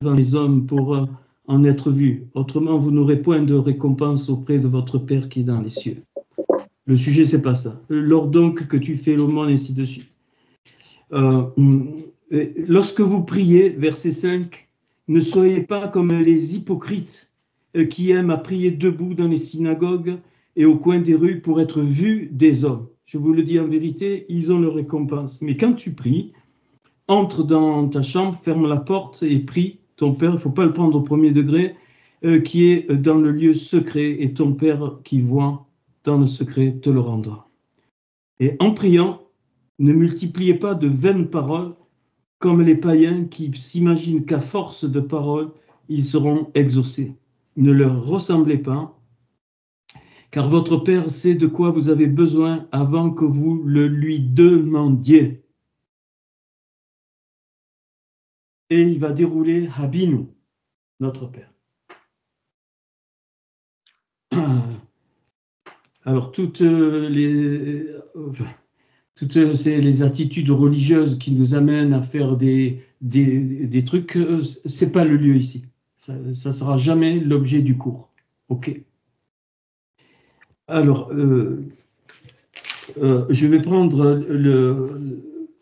devant les hommes pour en être vus. Autrement, vous n'aurez point de récompense auprès de votre Père qui est dans les cieux. Le sujet, c'est pas ça. Lors donc que tu fais l'aumône, ainsi de suite. Lorsque vous priez, verset 5, ne soyez pas comme les hypocrites qui aiment à prier debout dans les synagogues et au coin des rues pour être vus des hommes. Je vous le dis en vérité, ils ont leur récompense. Mais quand tu pries, entre dans ta chambre, ferme la porte et prie ton Père. Il ne faut pas le prendre au premier degré, qui est dans le lieu secret, et ton Père qui voit dans le secret te le rendra. Et en priant, ne multipliez pas de vaines paroles comme les païens qui s'imaginent qu'à force de paroles, ils seront exaucés. Ne leur ressemblez pas, car votre Père sait de quoi vous avez besoin avant que vous le lui demandiez. Et il va dérouler Habinu, notre Père. Alors, toutes les attitudes religieuses qui nous amènent à faire des trucs, c'est pas le lieu ici. Ça sera jamais l'objet du cours. Ok. Alors, je vais prendre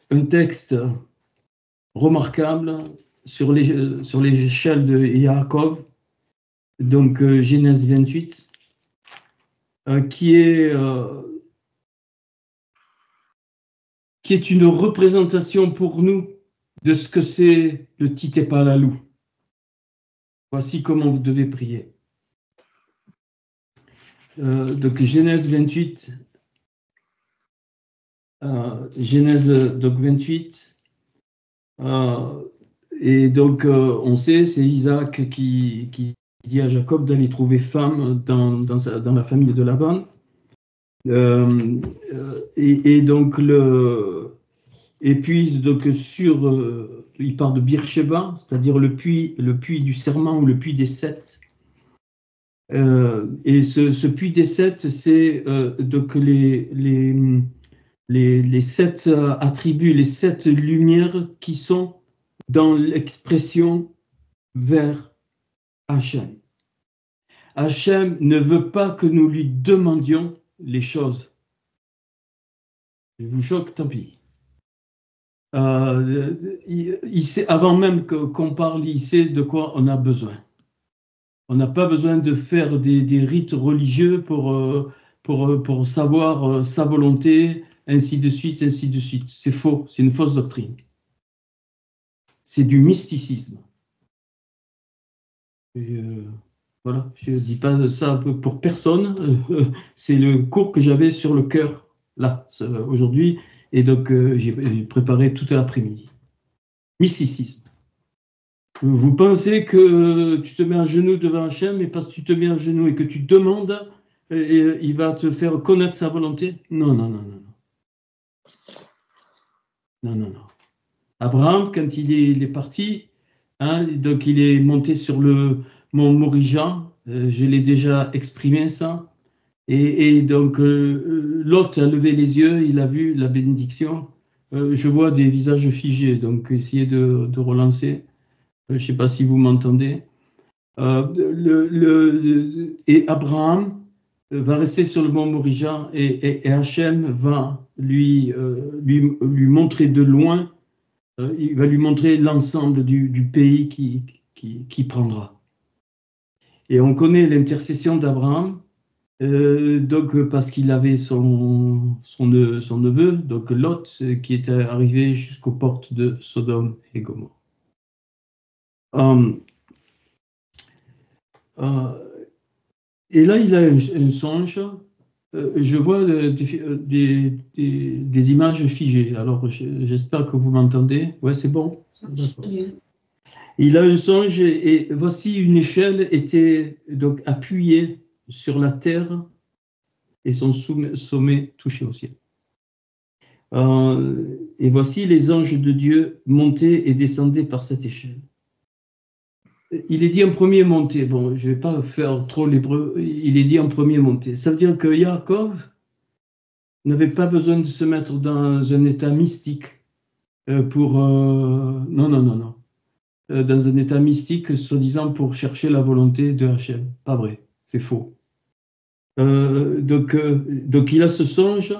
un texte remarquable sur l'échelle de Yaakov, donc Genèse 28, qui est une représentation pour nous de ce que c'est le Titepalalou. Voici comment vous devez prier. Donc Genèse 28, et donc on sait, c'est Isaac qui dit à Jacob d'aller trouver femme dans la famille de Laban. Et donc il part de Beersheba, c'est-à-dire le puits du serment ou le puits des sept. Et ce puits des sept, c'est donc les sept attributs, les sept lumières qui sont dans l'expression vers Hachem. Hachem ne veut pas que nous lui demandions les choses. Je vous choque, tant pis. Il sait, avant même qu'on parle, il sait de quoi on a besoin. On n'a pas besoin de faire des rites religieux pour savoir sa volonté, ainsi de suite, ainsi de suite. C'est faux, c'est une fausse doctrine. C'est du mysticisme. Voilà, je ne dis pas ça pour personne. C'est le cours que j'avais sur le cœur, là, aujourd'hui. Et donc, j'ai préparé tout l'après-midi. Mysticisme. Vous pensez que tu te mets à genoux devant Hachem, et parce que tu te mets à genoux et que tu demandes, il va te faire connaître sa volonté? Non, non, non, non, non. Non, non, non. Abraham, quand il est parti, hein, donc il est monté sur le mont Morija, je l'ai déjà exprimé ça, et donc Lot a levé les yeux, il a vu la bénédiction. Je vois des visages figés, donc essayez de relancer. Je ne sais pas si vous m'entendez. Et Abraham va rester sur le mont Morija, et Hachem va lui montrer de loin, il va lui montrer l'ensemble du pays qui prendra. Et on connaît l'intercession d'Abraham, donc parce qu'il avait son neveu, donc Lot, qui était arrivé jusqu'aux portes de Sodome et Gomorrhe. Et là, il a un songe. Je vois des images figées. Alors, j'espère que vous m'entendez. Ouais, c'est bon. Il a un songe, et voici une échelle était donc appuyée sur la terre et son sommet touché au ciel. Et voici les anges de Dieu montaient et descendaient par cette échelle. Il est dit en premier monté. Bon, je ne vais pas faire trop l'hébreu. Il est dit en premier monté. Ça veut dire que Yaakov n'avait pas besoin de se mettre dans un état mystique pour... Non, non, non, non. dans un état mystique, soi-disant pour chercher la volonté de Hachem. Pas vrai, c'est faux. Donc il a ce songe,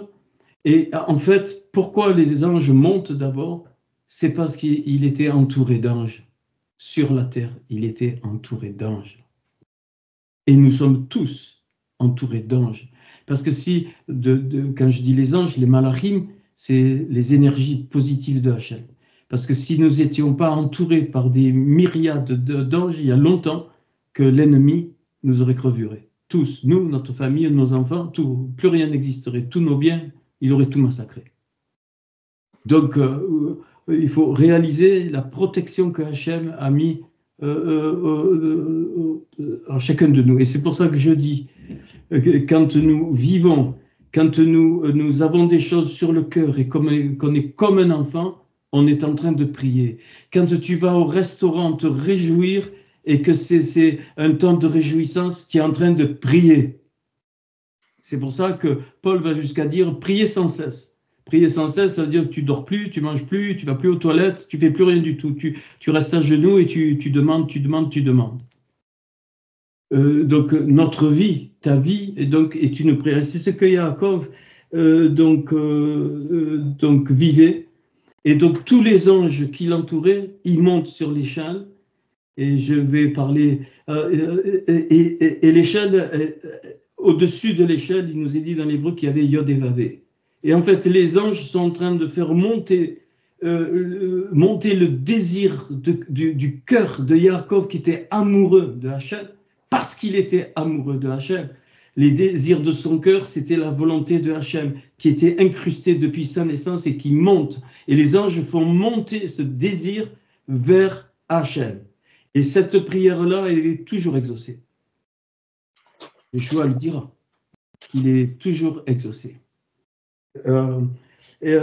et en fait, pourquoi les anges montent d'abord? C'est parce qu'il était entouré d'anges. Sur la terre, il était entouré d'anges. Et nous sommes tous entourés d'anges. Parce que si, quand je dis les anges, les malachim, c'est les énergies positives de Hachem. Parce que si nous n'étions pas entourés par des myriades d'anges, il y a longtemps que l'ennemi nous aurait crevurés. Tous, nous, notre famille, nos enfants, tout, plus rien n'existerait. Tous nos biens, il aurait tout massacré. Donc, il faut réaliser la protection que Hachem a mis en chacun de nous. Et c'est pour ça que je dis que quand nous vivons, quand nous avons des choses sur le cœur et qu'on est comme un enfant, on est en train de prier. Quand tu vas au restaurant te réjouir et que c'est un temps de réjouissance, tu es en train de prier. C'est pour ça que Paul va jusqu'à dire prier sans cesse. Prier sans cesse, ça veut dire que tu dors plus, tu manges plus, tu vas plus aux toilettes, tu fais plus rien du tout. Tu restes à genoux et tu demandes. Donc notre vie, ta vie, est une prière. C'est ce que Yaakov vivait. Et donc tous les anges qui l'entouraient, ils montent sur l'échelle. Et je vais parler. Et l'échelle, au-dessus de l'échelle, il nous est dit dans l'hébreu qu'il y avait Yod et Vavé. Et en fait, les anges sont en train de faire monter le désir du cœur de Yaakov qui était amoureux de Hachem, parce qu'il était amoureux de Hachem. Les désirs de son cœur, c'était la volonté de Hachem qui était incrustée depuis sa naissance et qui monte. Et les anges font monter ce désir vers Hachem. Et cette prière-là, elle est toujours exaucée. Yeshua le dira, qu'il est toujours exaucé. Et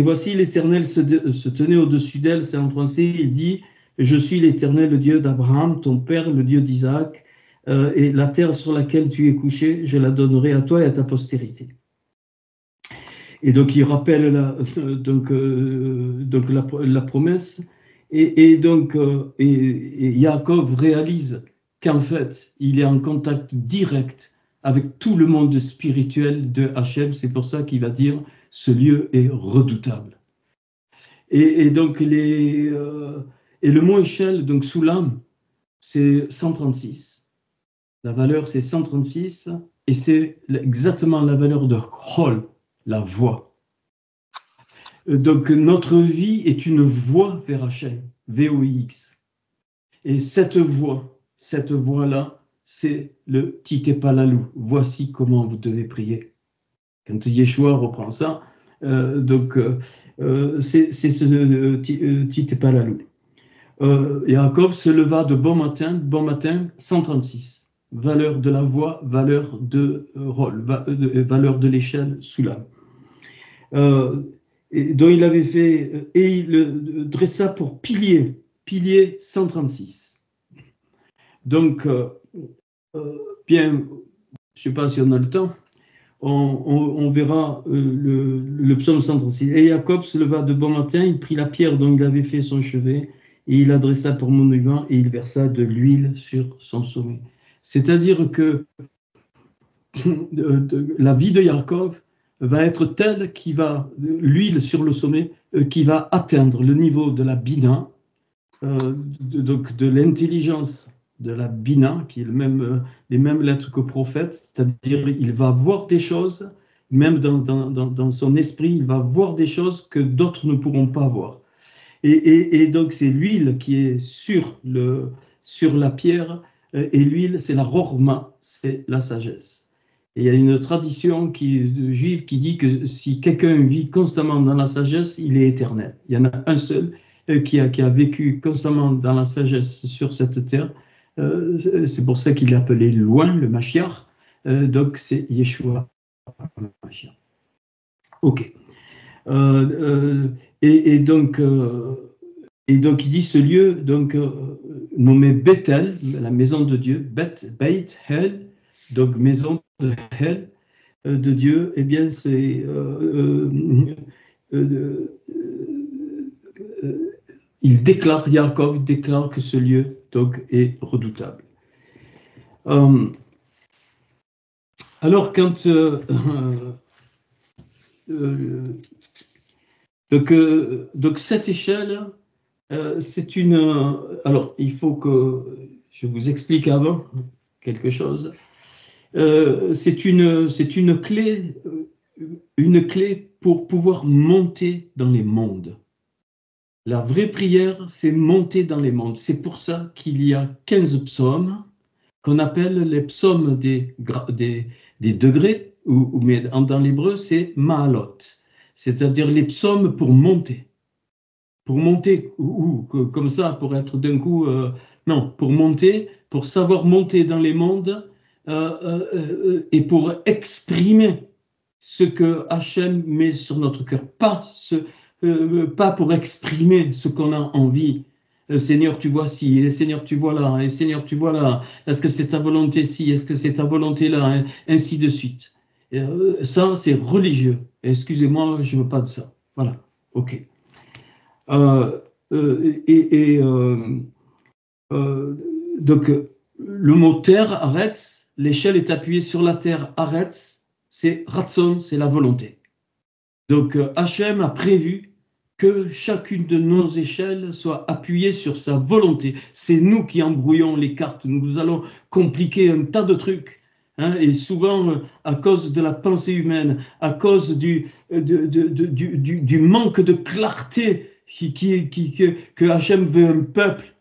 voici l'Éternel se tenait au-dessus d'elle, c'est en français, il dit « Je suis l'Éternel, le Dieu d'Abraham, ton père, le Dieu d'Isaac, et la terre sur laquelle tu es couché, je la donnerai à toi et à ta postérité. » Et donc il rappelle la promesse, et Yaakov réalise qu'en fait, il est en contact direct avec tout le monde spirituel de Hachem. C'est pour ça qu'il va dire « ce lieu est redoutable ». Et le mot échelle, donc Soulam, c'est 136. La valeur, c'est 136, et c'est exactement la valeur de Chol, la voix. Donc notre vie est une voie vers Hachem, V-O-I-X. Et cette voie-là, c'est le Titepalalou. Voici comment vous devez prier. Quand Yeshua reprend ça, c'est ce Titepalalou. Yaakov se leva de bon matin, 136. Valeur de la voix, valeur de rôle, valeur de l'échelle, Soulam. Dont il avait fait, et il le dressa pour pilier 136. Donc, bien, je ne sais pas si on a le temps, on verra le psaume 136. Et Jacob se leva de bon matin, il prit la pierre dont il avait fait son chevet, et il adressa pour monument, et il versa de l'huile sur son sommet. C'est-à-dire que la vie de Yaakov va être telle qu'il va, l'huile sur le sommet, qui va atteindre le niveau de la Bina, donc de l'intelligence de la Bina, qui est les mêmes lettres que prophète, c'est-à-dire il va voir des choses, même dans son esprit, il va voir des choses que d'autres ne pourront pas voir. Et donc c'est l'huile qui est sur la pierre, et l'huile c'est la rorma, c'est la sagesse. Et il y a une tradition juive qui dit que si quelqu'un vit constamment dans la sagesse, il est éternel. Il y en a un seul qui a vécu constamment dans la sagesse sur cette terre. C'est pour ça qu'il est appelé loin, le Mashiach. Donc c'est Yeshua Mashiach. Ok. Et donc il dit ce lieu nommé Bethel, la maison de Dieu, Beit Hel, donc maison de Hel, de Dieu, eh bien Yaakov déclare que ce lieu donc est redoutable. Alors quand donc cette échelle, c'est une. Alors il faut que je vous explique avant quelque chose. C'est une clé pour pouvoir monter dans les mondes. La vraie prière, c'est monter dans les mondes. C'est pour ça qu'il y a 15 psaumes qu'on appelle les psaumes des degrés, mais dans l'hébreu, c'est ma'alot, c'est-à-dire les psaumes pour monter. Pour monter, comme ça, pour être d'un coup... non, pour monter, pour savoir monter dans les mondes et pour exprimer ce que Hachem met sur notre cœur. Pas pour exprimer ce qu'on a envie. Seigneur, tu vois ci, et Seigneur, tu vois là, et Seigneur, tu vois là. Est-ce que c'est ta volonté ci, est-ce que c'est ta volonté là, ainsi de suite. Ça, c'est religieux. Excusez-moi, je ne veux pas de ça. Voilà, ok. Donc, le mot terre, aretz, l'échelle est appuyée sur la terre, aretz, c'est ratson, c'est la volonté. Donc, Hachem a prévu que chacune de nos échelles soit appuyée sur sa volonté. C'est nous qui embrouillons les cartes, nous allons compliquer un tas de trucs. Hein, et souvent, à cause de la pensée humaine, à cause du manque de clarté que Hachem veut un peuple,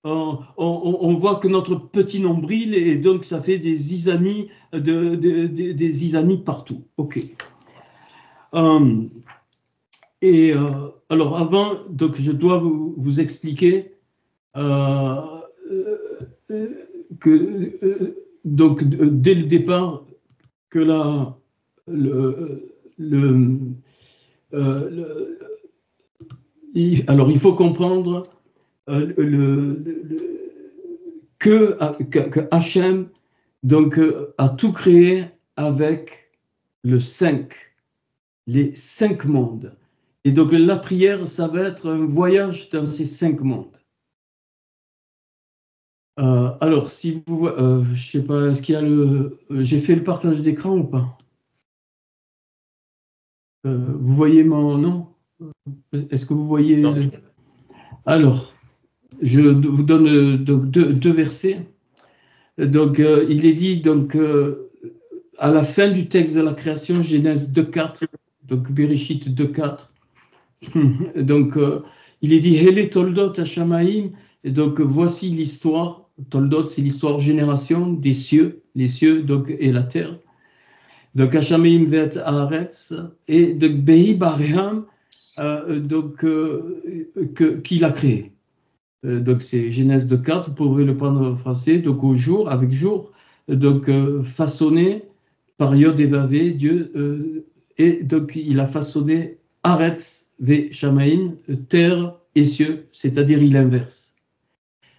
on voit que notre petit nombril, et donc ça fait des zizanies, des zizanies partout. Ok. Alors avant, donc je dois vous expliquer que donc dès le départ que là alors il faut comprendre que Hachem donc a tout créé avec les 5 mondes. Et donc la prière, ça va être un voyage dans ces 5 mondes. Alors, si vous, je sais pas, est-ce qu'il y a j'ai fait le partage d'écran ou pas? Vous voyez mon nom? Est-ce que vous voyez? Alors, je vous donne donc deux versets. Donc, il est dit donc à la fin du texte de la création, Genèse 2.4, donc Bereshit 2.4. Donc, il est dit Hele Toldot Hashamaim, et donc voici l'histoire. Toldot, c'est l'histoire génération des cieux, les cieux donc, et la terre. Donc, Hashamaim vet Haaretz, et donc Behi Baream, donc qu'il a créé. Donc, c'est Genèse 2.4, vous pouvez le prendre en français, donc au jour, avec jour, donc façonné par Yod et Vavé, Dieu, et donc il a façonné Haaretz ve Shamaim, terre et cieux, c'est-à-dire il inverse.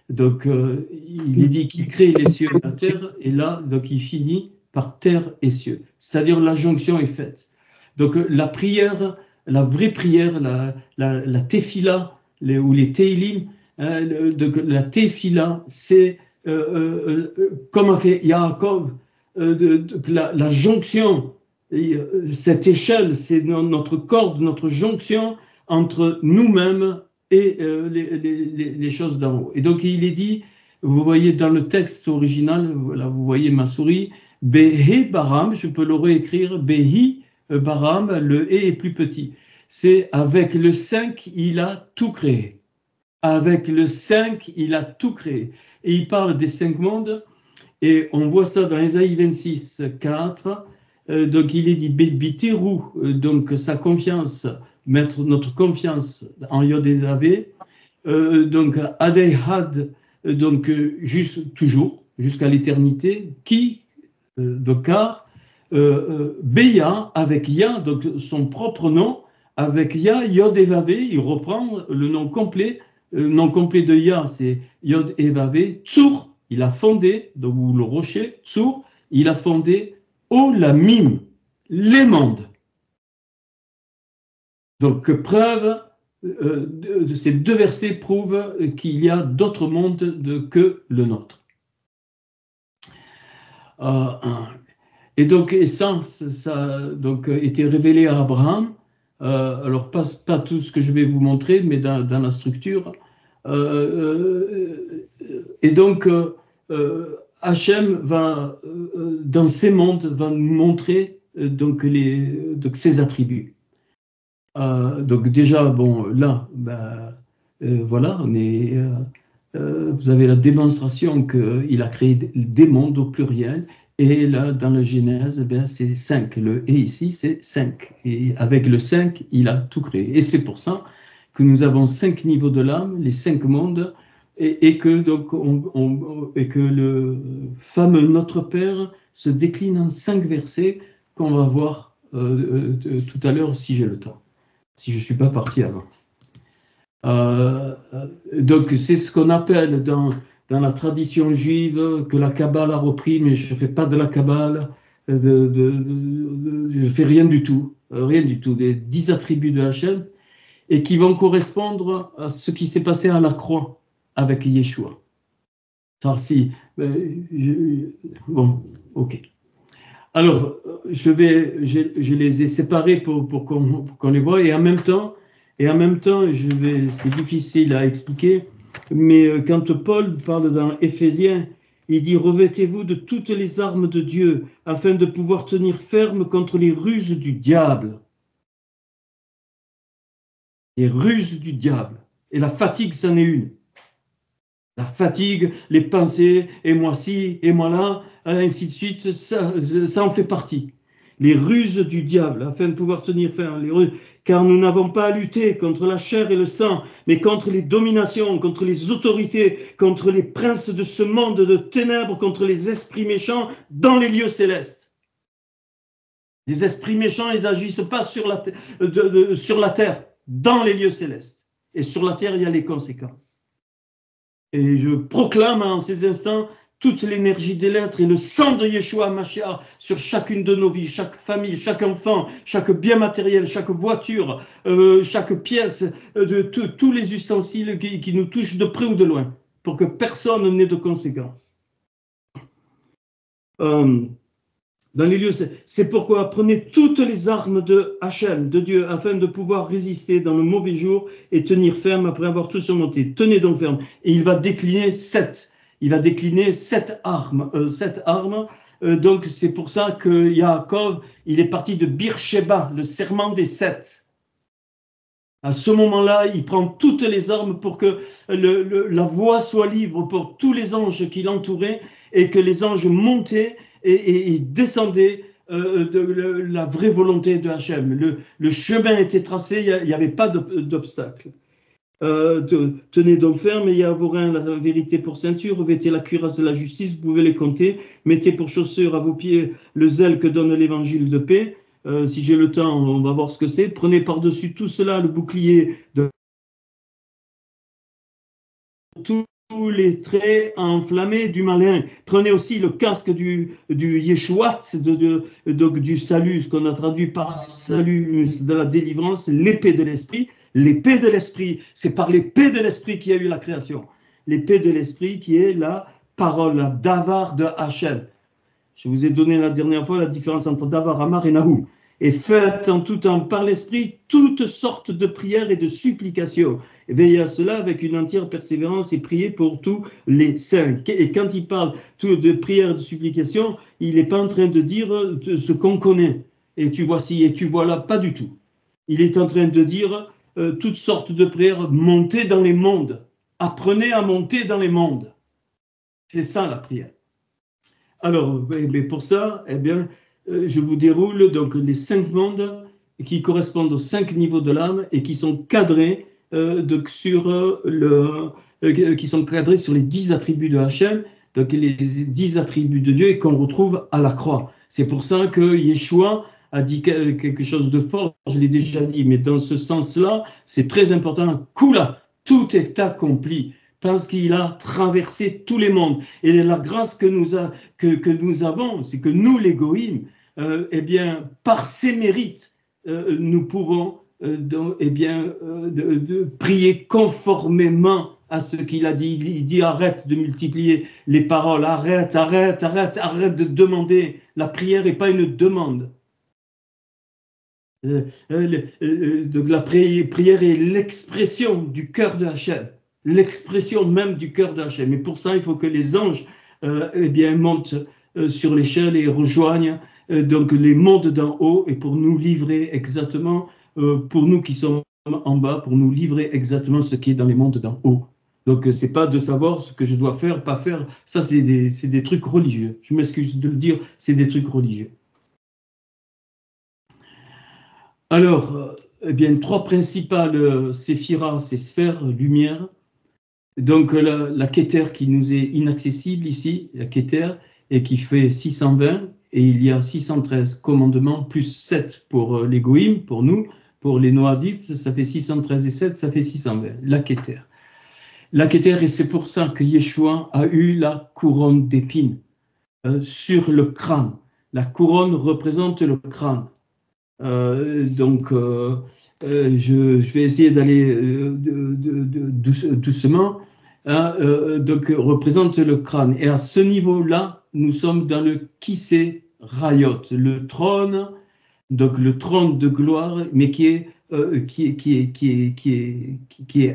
Donc il est dit qu'il crée les cieux et la terre, et là, donc il finit par terre et cieux, c'est-à-dire la jonction est faite. Donc la prière, la vraie prière, la tefila, ou les teilim, la tefila, c'est comme a fait Yaakov, la jonction. Cette échelle, c'est notre corde, notre jonction entre nous-mêmes et les choses d'en haut. Et donc il est dit, vous voyez dans le texte original, voilà, vous voyez ma souris, Behe Baram, je peux le réécrire, Behi Baram, le E est plus petit. C'est avec le 5, il a tout créé. Avec le 5, il a tout créé. Et il parle des 5 mondes, et on voit ça dans Ésaïe 26, 4. Donc il est dit Biterou, donc sa confiance, mettre notre confiance en Yod et Zavé, donc Adeihad, donc juste toujours, jusqu'à l'éternité, qui, donc car, Beya, avec Ya, donc son propre nom, avec Ya, Yod et Vavé, il reprend le nom complet de Ya, c'est Yod et Vavé, Tsur, il a fondé, donc ou le rocher, Tsur, il a fondé Olamim, les mondes. Donc, preuve de ces deux versets prouvent qu'il y a d'autres mondes que le nôtre. Et donc, et ça a donc été révélé à Abraham. Alors, pas tout ce que je vais vous montrer, mais dans la structure. Et donc, Hachem va, dans ces mondes, va nous montrer donc ses attributs. Donc déjà, bon, là, voilà, vous avez la démonstration qu'il a créé des mondes au pluriel. Et là, dans la Genèse, c'est 5. Le « et » ici, c'est 5. Et avec le 5, il a tout créé. Et c'est pour ça que nous avons 5 niveaux de l'âme, les 5 mondes, et que le fameux Notre Père se décline en 5 versets qu'on va voir tout à l'heure si j'ai le temps, si je ne suis pas parti avant. Donc c'est ce qu'on appelle dans la tradition juive, que la Kabbale a repris, mais je ne fais pas de la Kabbale, je ne fais rien du tout, des 10 attributs de Hachem, et qui vont correspondre à ce qui s'est passé à la croix avec Yeshua. Bon, ok. Alors, je les ai séparés pour qu'on les voit, et en même temps, c'est difficile à expliquer, mais quand Paul parle dans Éphésiens, il dit « Revêtez-vous de toutes les armes de Dieu, afin de pouvoir tenir ferme contre les ruses du diable. » Les ruses du diable. Et la fatigue, c'en est une. La fatigue, les pensées, et moi ci, et moi là, ainsi de suite, ça en fait partie. Les ruses du diable, afin de pouvoir tenir ferme, les ruses, car nous n'avons pas à lutter contre la chair et le sang, mais contre les dominations, contre les autorités, contre les princes de ce monde de ténèbres, contre les esprits méchants dans les lieux célestes. Les esprits méchants, ils n'agissent pas sur la terre, dans les lieux célestes. Et sur la terre, il y a les conséquences. Et je proclame en ces instants toute l'énergie des lettres et le sang de Yeshua Mashiach sur chacune de nos vies, chaque famille, chaque enfant, chaque bien matériel, chaque voiture, chaque pièce, tous les ustensiles qui nous touchent de près ou de loin, pour que personne n'ait de conséquences. Dans les lieux, c'est pourquoi prenez toutes les armes de Hachem, de Dieu, afin de pouvoir résister dans le mauvais jour et tenir ferme après avoir tout surmonté. Tenez donc ferme. Et il va décliner 7. Il va décliner 7 armes. Donc c'est pour ça que Yaakov, il est parti de Beersheba, le serment des 7. À ce moment-là, il prend toutes les armes pour que la voie soit libre pour tous les anges qui l'entouraient et que les anges montaient et descendaient de la vraie volonté de Hachem. Le chemin était tracé, il n'y avait pas d'obstacle. Tenez donc ferme, ayez à vos reins la vérité pour ceinture, revêtez la cuirasse de la justice, vous pouvez les compter, mettez pour chaussure à vos pieds le zèle que donne l'évangile de paix. Si j'ai le temps, on va voir ce que c'est. Prenez par-dessus tout cela le bouclier de tous les traits enflammés du malin. Prenez aussi le casque du Yeshua, donc du salut, ce qu'on a traduit par salut de la délivrance, l'épée de l'esprit. L'épée de l'esprit, c'est par l'épée de l'esprit qu'il y a eu la création. L'épée de l'esprit qui est la parole, la davar de Hachem. Je vous ai donné la dernière fois la différence entre davar, amar et nahum. Et faites en tout temps par l'esprit toutes sortes de prières et de supplications. Et veillez à cela avec une entière persévérance et priez pour tous les saints. Et quand il parle de prières et de supplications, il n'est pas en train de dire ce qu'on connaît. Et tu vois ci et tu vois là, pas du tout. Il est en train de dire toutes sortes de prières, montez dans les mondes. Apprenez à monter dans les mondes. C'est ça la prière. Alors, pour ça, je vous déroule donc les 5 mondes qui correspondent aux 5 niveaux de l'âme et qui sont cadrés sur les 10 attributs de Hachem, donc les 10 attributs de Dieu et qu'on retrouve à la croix. C'est pour ça que Yeshua a dit quelque chose de fort, je l'ai déjà dit, mais dans ce sens-là, c'est très important. Kula, tout est accompli, parce qu'il a traversé tous les mondes. Et la grâce que nous avons, c'est que nous, les Goïm, par ses mérites, nous pouvons eh bien, de prier conformément à ce qu'il a dit. Il dit arrête de multiplier les paroles, arrête de demander. La prière n'est pas une demande. Donc la prière est l'expression du cœur de Hachem, l'expression même du cœur de Hachem. Et pour ça, il faut que les anges eh bien, montent sur l'échelle et rejoignent donc les mondes d'en haut et pour nous livrer exactement, pour nous qui sommes en bas, pour nous livrer exactement ce qui est dans les mondes d'en haut. Donc, c'est pas de savoir ce que je dois faire, pas faire. Ça, c'est des trucs religieux. Je m'excuse de le dire, c'est des trucs religieux. Alors, eh bien, trois principales séphiras, c'est sphères, lumière. Donc, la Keter qui nous est inaccessible ici, la Keter, et qui fait 620, et il y a 613 commandements, plus 7 pour les Goïm, pour nous, pour les Noadites, ça fait 613 et 7, ça fait 620, la Keter. La Keter, et c'est pour ça que Yeshua a eu la couronne d'épines sur le crâne. La couronne représente le crâne. Donc, je vais essayer d'aller doucement. Hein, donc, représente le crâne. Et à ce niveau-là, nous sommes dans le Kissé Rayot, le trône, donc le trône de gloire, mais qui est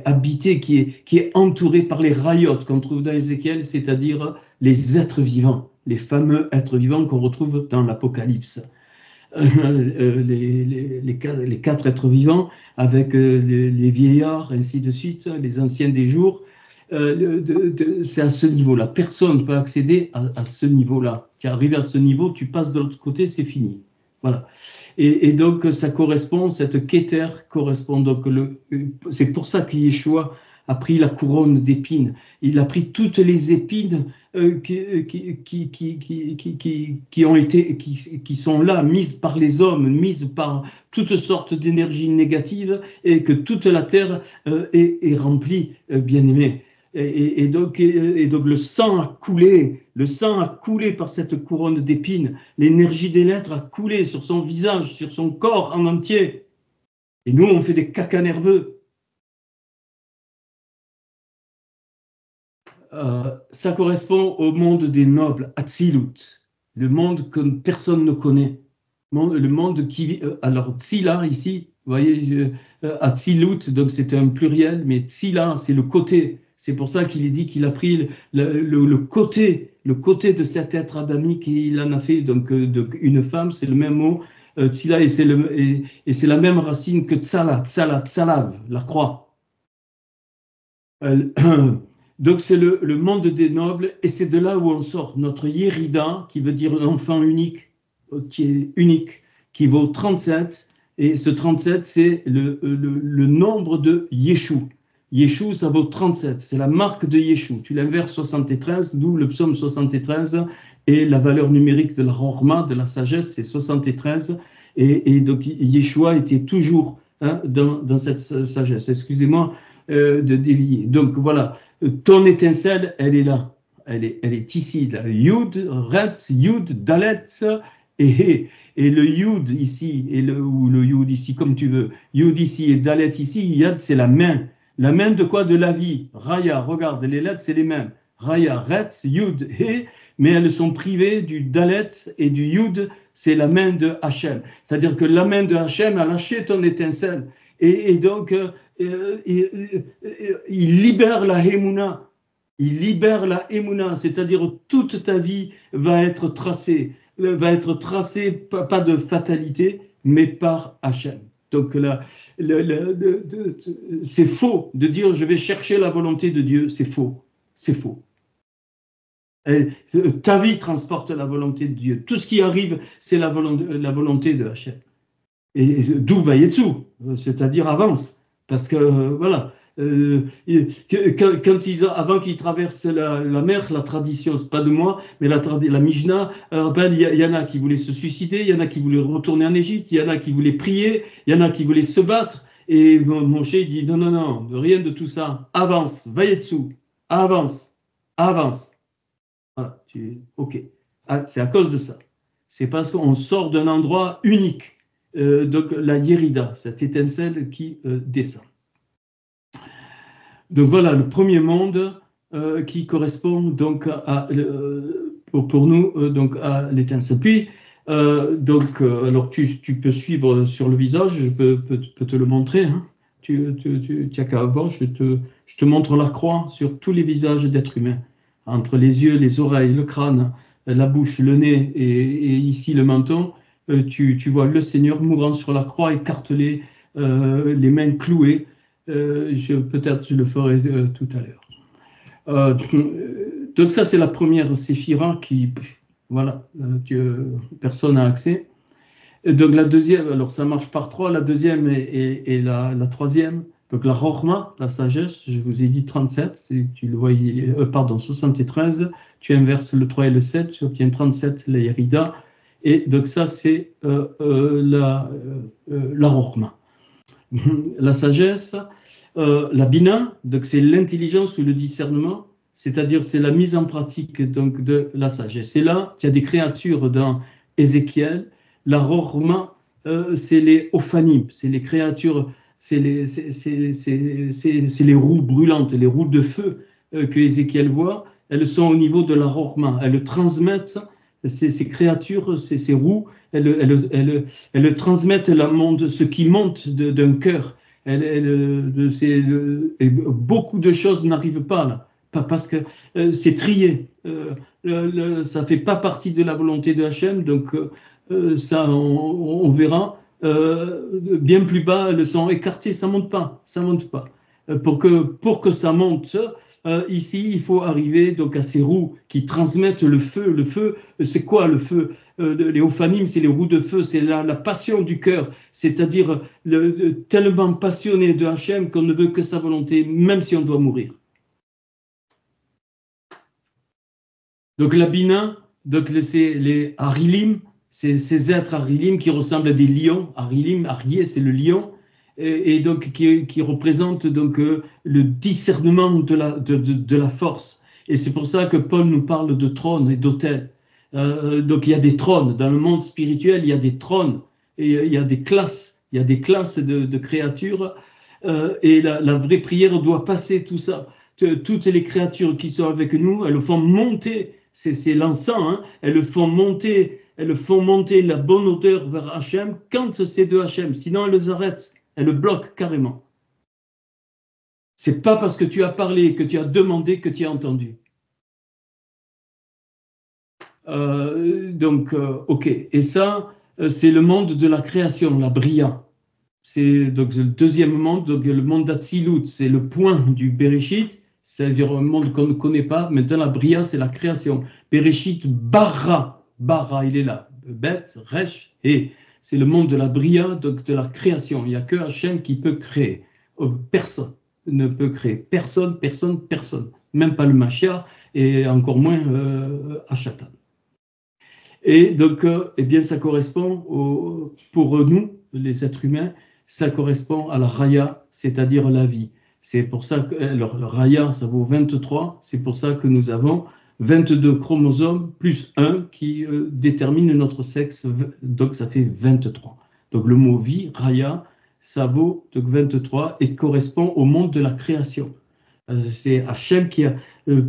habité, qui est entouré par les Rayot qu'on trouve dans Ézéchiel, c'est-à-dire les êtres vivants, les fameux êtres vivants qu'on retrouve dans l'Apocalypse. Les quatre êtres vivants avec les vieillards, ainsi de suite, les anciens des jours. C'est à ce niveau-là. Personne ne peut accéder à ce niveau-là. Tu arrives à ce niveau, tu passes de l'autre côté, c'est fini. Voilà. Et donc, ça correspond, cette Keter correspond. Donc, c'est pour ça que Yeshua a pris la couronne d'épines. Il a pris toutes les épines qui sont là, mises par les hommes, mises par toutes sortes d'énergies négatives, et que toute la terre est remplie, bien aimé. Et donc le sang a coulé par cette couronne d'épines. L'énergie des lettres a coulé sur son visage, sur son corps en entier. Et nous, on fait des cacas nerveux. Ça correspond au monde des nobles, Atzilut, le monde que personne ne connaît. Le monde qui... alors, Tzila, ici, vous voyez, Atzilut, donc c'est un pluriel, mais Tzila, c'est le côté. C'est pour ça qu'il est dit qu'il a pris le côté de cet être adamique et il en a fait donc une femme, c'est le même mot, Tzila, et c'est la même racine que Tzalav, la croix. Donc c'est le monde des nobles et c'est de là où on sort. Notre Yérida, qui veut dire enfant unique, qui est unique, qui vaut 37, et ce 37 c'est le nombre de Yeshua. Yeshua, ça vaut 37, c'est la marque de Yeshua. Tu l'inverses 73, d'où le psaume 73, et la valeur numérique de la Rorma, de la sagesse, c'est 73, et donc Yeshua était toujours dans cette sagesse. Excusez-moi de dévier. Donc voilà, ton étincelle, elle est là, elle est ici, là. Yud, Ret, Yud, Dalet, et le Yud ici, ou le Yud ici, comme tu veux, Yud ici et Dalet ici, Yad, c'est la main. La main de quoi? De la vie. Raya, regarde, les lettres, c'est les mêmes. Raya, Ret, Yud, He, mais elles sont privées du Dalet et du Yud, c'est la main de Hachem. C'est-à-dire que la main de Hachem a lâché ton étincelle. Et donc, il libère la Hémouna. Il libère la Hémouna, c'est-à-dire toute ta vie va être tracée, pas de fatalité, mais par Hachem. Donc là, c'est faux de dire je vais chercher la volonté de Dieu, c'est faux, c'est faux. Ta vie transporte la volonté de Dieu. Tout ce qui arrive, c'est la volonté de Hachem. Et d'où va Yetsu, c'est-à-dire avance. Parce que, voilà, avant qu'ils traversent la mer, la tradition, c'est pas de moi, mais la Mishnah, rappelle, il y en a qui voulaient se suicider, il y en a qui voulaient retourner en Égypte, il y en a qui voulaient prier, il y en a qui voulaient se battre. Et Moshe dit non, rien de tout ça. Avance, va Yetsu, avance. Voilà, ok. Ah, c'est à cause de ça. C'est parce qu'on sort d'un endroit unique. donc la Yérida, cette étincelle qui descend. Donc voilà le premier monde qui correspond donc pour nous donc à l'étincelle. Puis alors tu peux suivre sur le visage, je peux te le montrer. Hein. Tu as qu'à voir, je te montre la croix sur tous les visages d'êtres humains, entre les yeux, les oreilles, le crâne, la bouche, le nez et ici le menton. Tu vois le Seigneur mourant sur la croix, écartelé, les mains clouées. Peut-être je le ferai tout à l'heure. Donc ça c'est la première séphira qui, voilà, personne n'a accès. Et donc la deuxième, alors ça marche par trois, la deuxième et la troisième. Donc la Rochma, la sagesse, je vous ai dit 37, tu le vois, pardon, 73, tu inverses le 3 et le 7, tu obtiens 37, la Yerida. Et donc ça c'est la Rochma. La sagesse, la Bina, donc c'est l'intelligence ou le discernement, c'est-à-dire c'est la mise en pratique donc de la sagesse. Et là, il y a des créatures dans Ézéchiel. La Rochma, c'est les Ophanim, c'est les créatures, c'est les roues brûlantes, les roues de feu que Ézéchiel voit. Elles sont au niveau de la Rochma. Elles transmettent ces créatures, ces roues, elles transmettent ce qui monte d'un cœur. Beaucoup de choses n'arrivent pas là, parce que c'est trié. Ça ne fait pas partie de la volonté de Hachem, donc ça, on verra. Bien plus bas, elles sont écartées, ça monte pas. Pour que ça monte, ici, il faut arriver donc à ces roues qui transmettent le feu. Le feu, c'est quoi le feu? Les Ophanim, c'est les roues de feu, c'est la passion du cœur, c'est-à-dire tellement passionné de Hachem qu'on ne veut que sa volonté, même si on doit mourir. Donc la Bina, donc c'est les Arilim, ces êtres Arilim qui ressemblent à des lions. Arilim, Arié, c'est le lion. Et donc qui représente donc le discernement de la force. Et c'est pour ça que Paul nous parle de trône et d'autel. Donc il y a des trônes dans le monde spirituel, il y a des trônes et il y a des classes, de créatures. Et la vraie prière doit passer tout ça. Toutes les créatures qui sont avec nous, elles font monter, c'est l'encens, hein, elles font monter la bonne odeur vers Hachem quand c'est de Hachem. Sinon elles arrêtent. Elle le bloque carrément. C'est pas parce que tu as parlé, que tu as demandé, que tu as entendu. Ok. Et ça, c'est le monde de la création, la Bria. C'est donc le deuxième monde, donc le monde d'Atsilut, c'est le point du Bereshit, c'est-à-dire un monde qu'on ne connaît pas. Maintenant, la Bria, c'est la création. Bereshit, Bara, il est là. Bet, Resh, et c'est le monde de la Bria, donc de la création. Il n'y a que Hachem qui peut créer. Personne ne peut créer. Personne. Même pas le Mashiach et encore moins Hachatan. Et donc, eh bien, ça correspond pour nous, les êtres humains, ça correspond à la Raya, c'est-à-dire la vie. C'est pour ça que le Raya, ça vaut 23. C'est pour ça que nous avons 22 chromosomes plus 1 qui détermine notre sexe, donc ça fait 23. Donc le mot vie, Raya, ça vaut donc 23 et correspond au monde de la création. C'est Hachem qui a,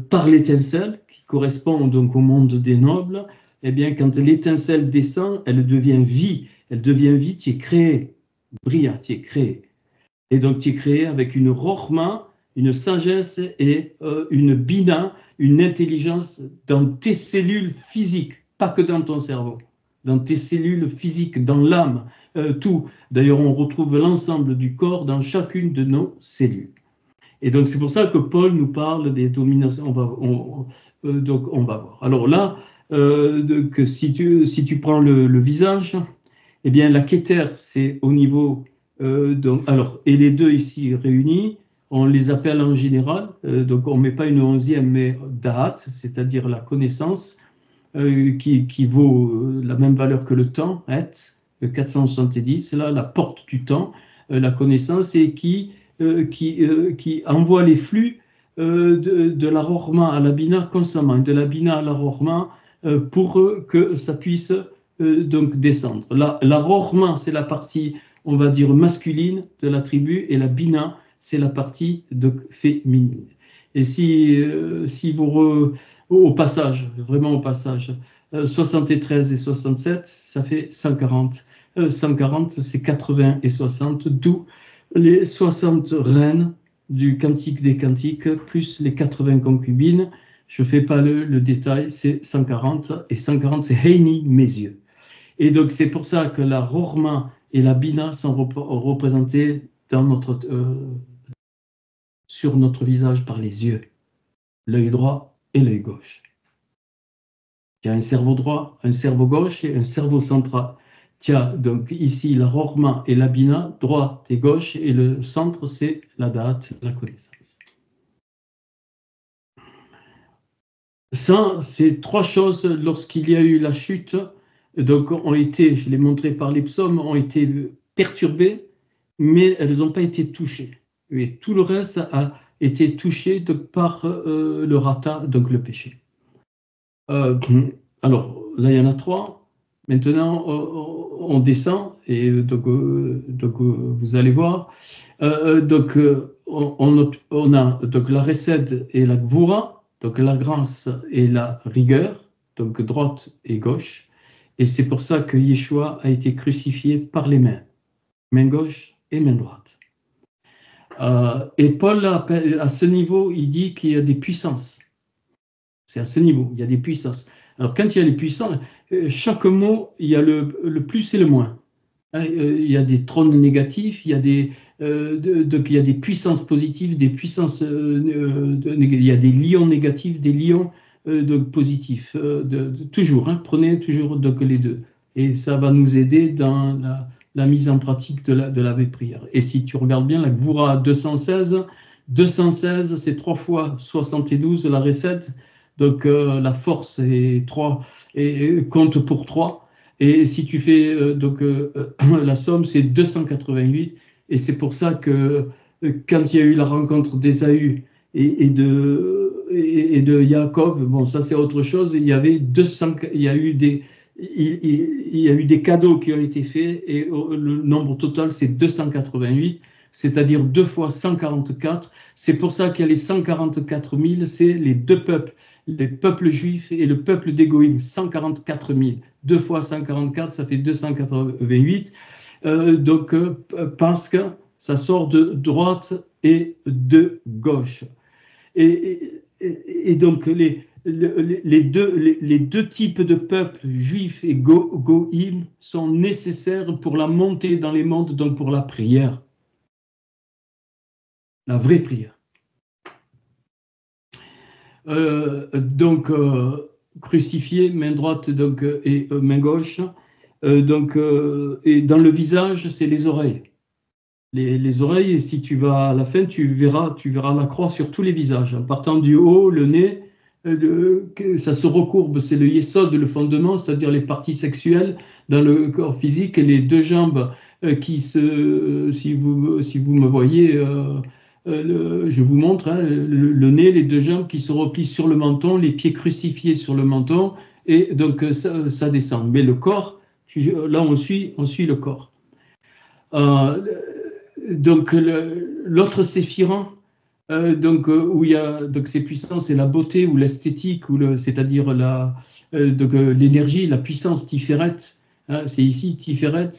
par l'étincelle, qui correspond donc au monde des nobles, eh bien quand l'étincelle descend, elle devient vie, tu es créé, Bria, tu es créé. Et donc tu es créé avec une Rochma, une sagesse et une Bina, une intelligence dans tes cellules physiques, pas que dans ton cerveau, dans tes cellules physiques, dans l'âme, tout. D'ailleurs, on retrouve l'ensemble du corps dans chacune de nos cellules. Et donc, c'est pour ça que Paul nous parle des dominations. Donc, on va voir. Alors là, si tu prends le visage, eh bien, la Keter, c'est au niveau... et les deux ici réunis, on les appelle en général, donc on ne met pas une 11e, mais Da'at, c'est-à-dire la connaissance, qui vaut la même valeur que le temps, Et, 470, là, la porte du temps, la connaissance, et qui envoie les flux de la Rochma à la Bina constamment, de la Bina à la Rochma, pour que ça puisse donc descendre. La Rochma, c'est la partie, on va dire, masculine de la tribu, et la Bina, c'est la partie féminine. Et si au passage, vraiment au passage, 73 et 67, ça fait 140. 140, c'est 80 et 60, d'où les 60 reines du Cantique des Cantiques, plus les 80 concubines. Je ne fais pas le détail, c'est 140, et 140, c'est Heini, mes yeux. Et donc, c'est pour ça que la Rochma et la Bina sont représentées sur notre visage par les yeux, l'œil droit et l'œil gauche. Il y a un cerveau droit, un cerveau gauche et un cerveau central. Tu as donc ici la Rochma et la Bina, droite et gauche, et le centre, c'est la date, la connaissance. Ça, ces trois choses, lorsqu'il y a eu la chute, donc ont été, je l'ai montré par les psaumes, ont été perturbées, mais elles n'ont pas été touchées. Et tout le reste a été touché par le rata, donc le péché. Alors, là, il y en a trois. Maintenant, on descend, et donc vous allez voir. On a donc la Resed et la Gvura, donc la grâce et la rigueur, donc droite et gauche. Et c'est pour ça que Yeshua a été crucifié par les main gauche et main droite. Et Paul, à ce niveau, il dit qu'il y a des puissances. C'est à ce niveau, il y a des puissances. Alors, quand il y a les puissances, chaque mot, il y a le plus et le moins. Il y a des trônes négatifs, il y a il y a des puissances positives, des puissances, il y a des lions négatifs, des lions positifs. Toujours, prenez toujours les deux. Et ça va nous aider dans la mise en pratique de la vraie prière. Et si tu regardes bien, la Gvura 216, c'est 3 fois 72, la recette. Donc la force est 3 et compte pour 3. Et si tu fais la somme, c'est 288. Et c'est pour ça que quand il y a eu la rencontre d'Ésaü et de Jacob, bon, ça c'est autre chose. Il y a eu des cadeaux qui ont été faits, et le nombre total c'est 288, c'est-à-dire 2 fois 144. C'est pour ça qu'il y a les 144 000, c'est les deux peuples. Le peuple juif et le peuple des Goïm, 144 000. 2 fois 144, ça fait 288. Parce que ça sort de droite et de gauche. Et donc, les deux types de peuples, juifs et Goïm, sont nécessaires pour la montée dans les mondes, donc pour la prière. La vraie prière. Crucifié, main droite et main gauche. Et dans le visage, c'est les oreilles. Les oreilles, et si tu vas à la fin, tu verras la croix sur tous les visages. En partant du haut, le nez, ça se recourbe, c'est le yesod, le fondement, c'est-à-dire les parties sexuelles dans le corps physique, et les deux jambes si vous me voyez, je vous montre, le nez, les deux jambes qui se replient sur le menton, les pieds crucifiés sur le menton, et donc ça descend. Mais le corps, là on suit le corps. L'autre séphiran, où il y a ces puissances, c'est la beauté ou l'esthétique, c'est-à-dire l'énergie, la puissance Tiferet, c'est ici Tiferet,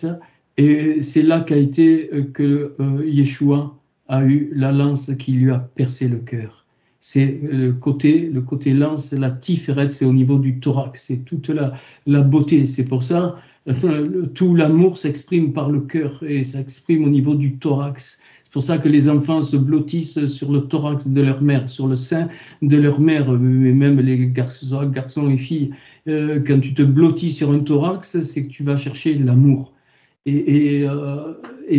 et c'est là qu'a été que Yeshua a eu la lance qui lui a percé le cœur. C'est le côté lance, la Tiferet, c'est au niveau du thorax, c'est toute la beauté. C'est pour ça tout l'amour s'exprime par le cœur, et ça s'exprime au niveau du thorax. C'est pour ça que les enfants se blottissent sur le thorax de leur mère, sur le sein de leur mère, et même les garçons et filles. Quand tu te blottis sur un thorax, c'est que tu vas chercher l'amour. Et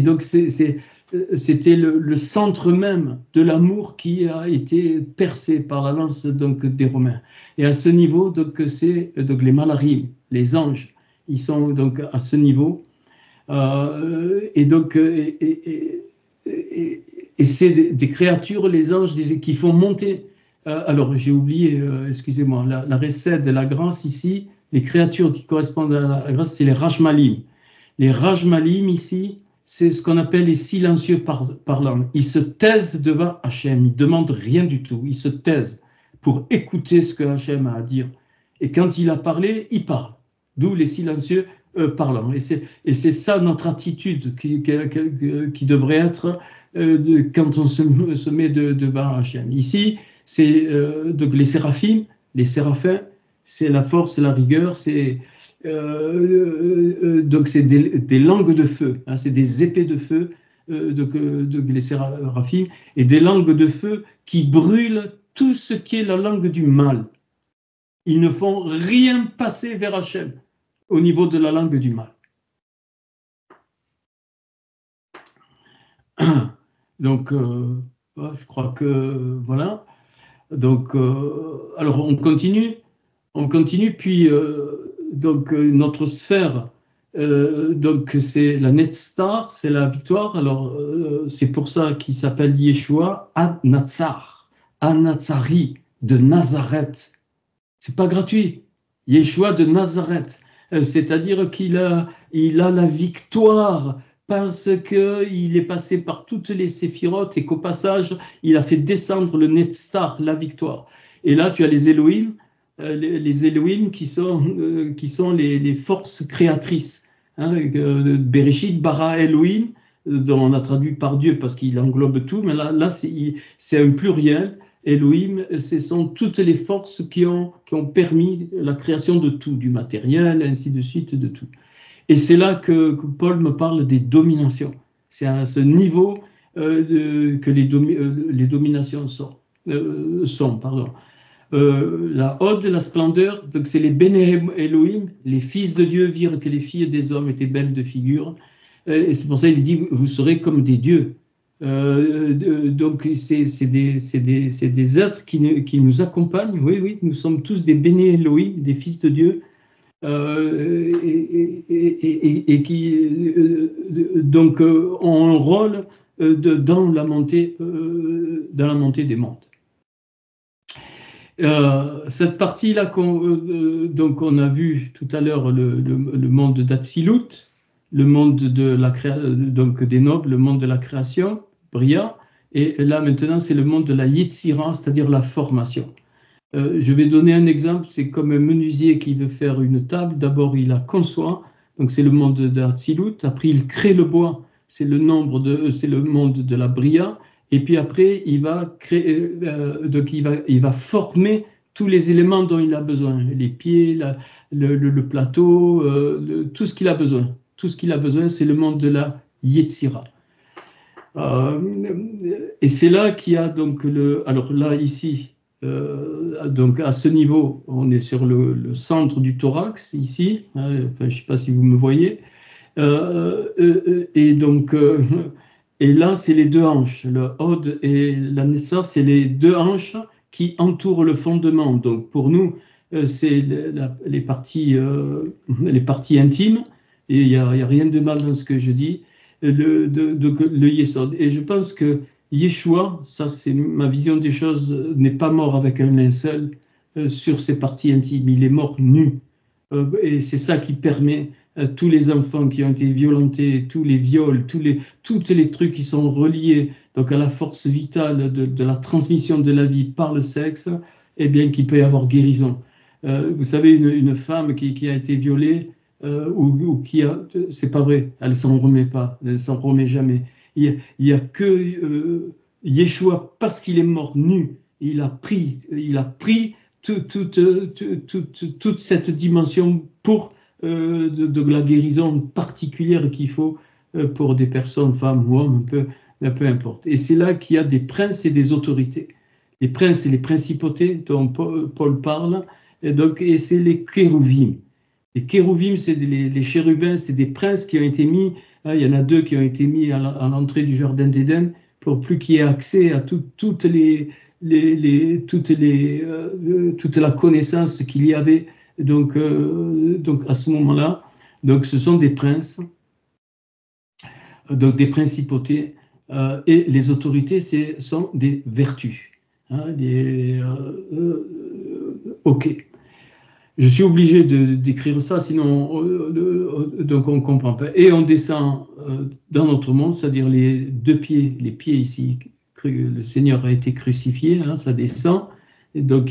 donc c'était le centre même de l'amour qui a été percé par la lance des Romains. Et à ce niveau, c'est les malarim, les anges, ils sont donc à ce niveau. Et c'est des créatures, les anges, qui font monter. Alors j'ai oublié, excusez-moi, la recette de la grâce ici, les créatures qui correspondent à la grâce, c'est les Rajmalim. Les Rajmalim ici, c'est ce qu'on appelle les silencieux parlants. Ils se taisent devant Hachem, ils ne demandent rien du tout, ils se taisent pour écouter ce que Hachem a à dire. Et quand il a parlé, il parle. D'où les silencieux parlants. Et c'est ça notre attitude qui devrait être quand on se met devant Hachem. Ici, c'est donc les séraphins, c'est la force, la rigueur, donc c'est des langues de feu, hein, c'est des épées de feu, les séraphim, et des langues de feu qui brûlent tout ce qui est la langue du mal. Ils ne font rien passer vers Hachem au niveau de la langue du mal. Donc, je crois que voilà. Donc, alors on continue, puis donc notre sphère, donc c'est la Netzar, c'est la victoire. Alors c'est pour ça qu'il s'appelle Yeshua Anatzar, Anatzari de Nazareth. C'est pas gratuit. Yeshua de Nazareth, c'est-à-dire qu'il a la victoire parce qu'il est passé par toutes les séphirotes et qu'au passage, il a fait descendre le Netzar, la victoire. Et là, tu as les Elohim, les Elohim qui sont les forces créatrices. Hein, Bereshit, bara Elohim, dont on a traduit par Dieu parce qu'il englobe tout, mais là c'est un pluriel. Elohim, ce sont toutes les forces qui ont permis la création de tout, du matériel, ainsi de suite, de tout. Et c'est là que Paul me parle des dominations. C'est à ce niveau que les dominations sont. La Ode, la splendeur, donc c'est les Béné Elohim, les fils de Dieu virent que les filles des hommes étaient belles de figure. Et c'est pour ça qu'il dit, vous serez comme des dieux. Donc c'est des êtres qui nous accompagnent. Oui, nous sommes tous des Béné Elohim, des fils de Dieu. Et qui donc ont un rôle dans la montée des mondes. Cette partie-là, donc on a vu tout à l'heure le monde d'Atsilut, le monde donc des nobles, le monde de la création, Bria, et là maintenant c'est le monde de la Yetzira, c'est-à-dire la formation. Je vais donner un exemple, c'est comme un menuisier qui veut faire une table, d'abord il la conçoit, donc c'est le monde d'Atsilut, après il crée le bois, c'est le monde de la Bria, et puis après il va créer, donc il va former tous les éléments dont il a besoin, les pieds, le plateau, tout ce qu'il a besoin. Tout ce qu'il a besoin, c'est le monde de la Yetzira. Et c'est là qu'il y a donc alors là ici, donc à ce niveau, on est sur le centre du thorax ici. Enfin, je ne sais pas si vous me voyez. Et donc et là, c'est les deux hanches. Le Hod et la Netzar, c'est les deux hanches qui entourent le fondement. Donc pour nous, c'est les parties intimes. Et il n'y a rien de mal dans ce que je dis, le Yesod. Et je pense que Yeshua, ça c'est ma vision des choses, n'est pas mort avec un linceul sur ses parties intimes, il est mort nu. Et c'est ça qui permet à tous les enfants qui ont été violentés, tous les viols, tous les trucs qui sont reliés donc à la force vitale de la transmission de la vie par le sexe, eh bien qu'il peut y avoir guérison. Vous savez, une femme qui a été violée, ou qui a, c'est pas vrai, elle s'en remet pas, elle s'en remet jamais. Il y a que Yeshua, parce qu'il est mort nu, il a pris toute cette dimension pour de la guérison particulière qu'il faut pour des personnes, femmes ou hommes, peu importe. Et c'est là qu'il y a des princes et des autorités. Les princes et les principautés dont Paul parle, et c'est les kérouvim. Les kérouvim, c'est les chérubins, c'est des princes qui ont été mis, il y en a deux qui ont été mis à l'entrée du jardin d'Éden pour plus qu'il y ait accès à toute la connaissance qu'il y avait. Donc à ce moment-là, donc ce sont des princes, donc des principautés, et les autorités sont des vertus. Hein, ok. Je suis obligé d'écrire ça, sinon donc on ne comprend pas. Et on descend dans notre monde, c'est-à-dire les pieds ici, le Seigneur a été crucifié, hein, ça descend. Et donc,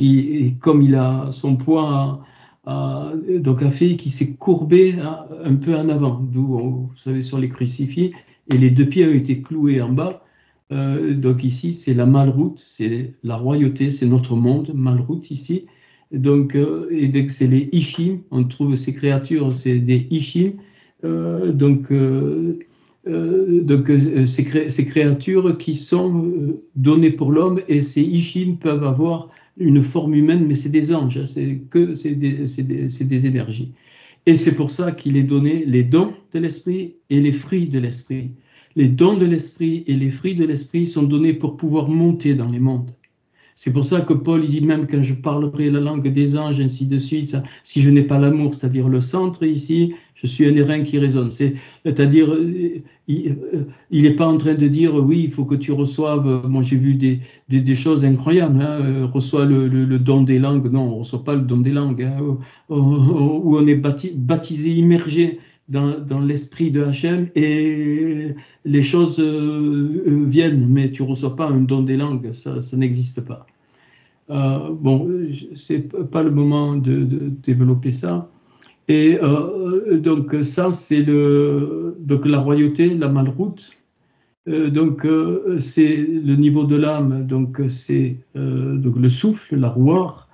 comme il a son poids donc a fait qu'il s'est courbé hein, un peu en avant, d'où, vous savez, sur les crucifix, et les deux pieds ont été cloués en bas. Donc ici, c'est la malroute, c'est la royauté, c'est notre monde, malroute ici. Donc, et dès que c'est les Ishim, on trouve ces créatures, c'est des Ishim. Ces créatures qui sont données pour l'homme, et ces Ishim peuvent avoir une forme humaine, mais c'est des anges, hein, c'est des énergies. Et c'est pour ça qu'il est donné les dons de l'esprit et les fruits de l'esprit. Les dons de l'esprit et les fruits de l'esprit sont donnés pour pouvoir monter dans les mondes. C'est pour ça que Paul il dit même quand je parlerai la langue des anges, ainsi de suite, si je n'ai pas l'amour, c'est-à-dire le centre ici, je suis un airain qui résonne. C'est-à-dire, il n'est pas en train de dire oui, il faut que tu reçoives. Moi, j'ai vu des choses incroyables. Hein, reçoit le don des langues. Non, on ne reçoit pas le don des langues. Hein, où on est baptisé, immergé dans l'esprit de Hachem et les choses viennent, mais tu ne reçois pas un don des langues, ça n'existe pas. Bon, c'est pas le moment de développer ça. Et donc ça, c'est donc la royauté, la malroute. C'est le niveau de l'âme, donc c'est donc le souffle, la rouar,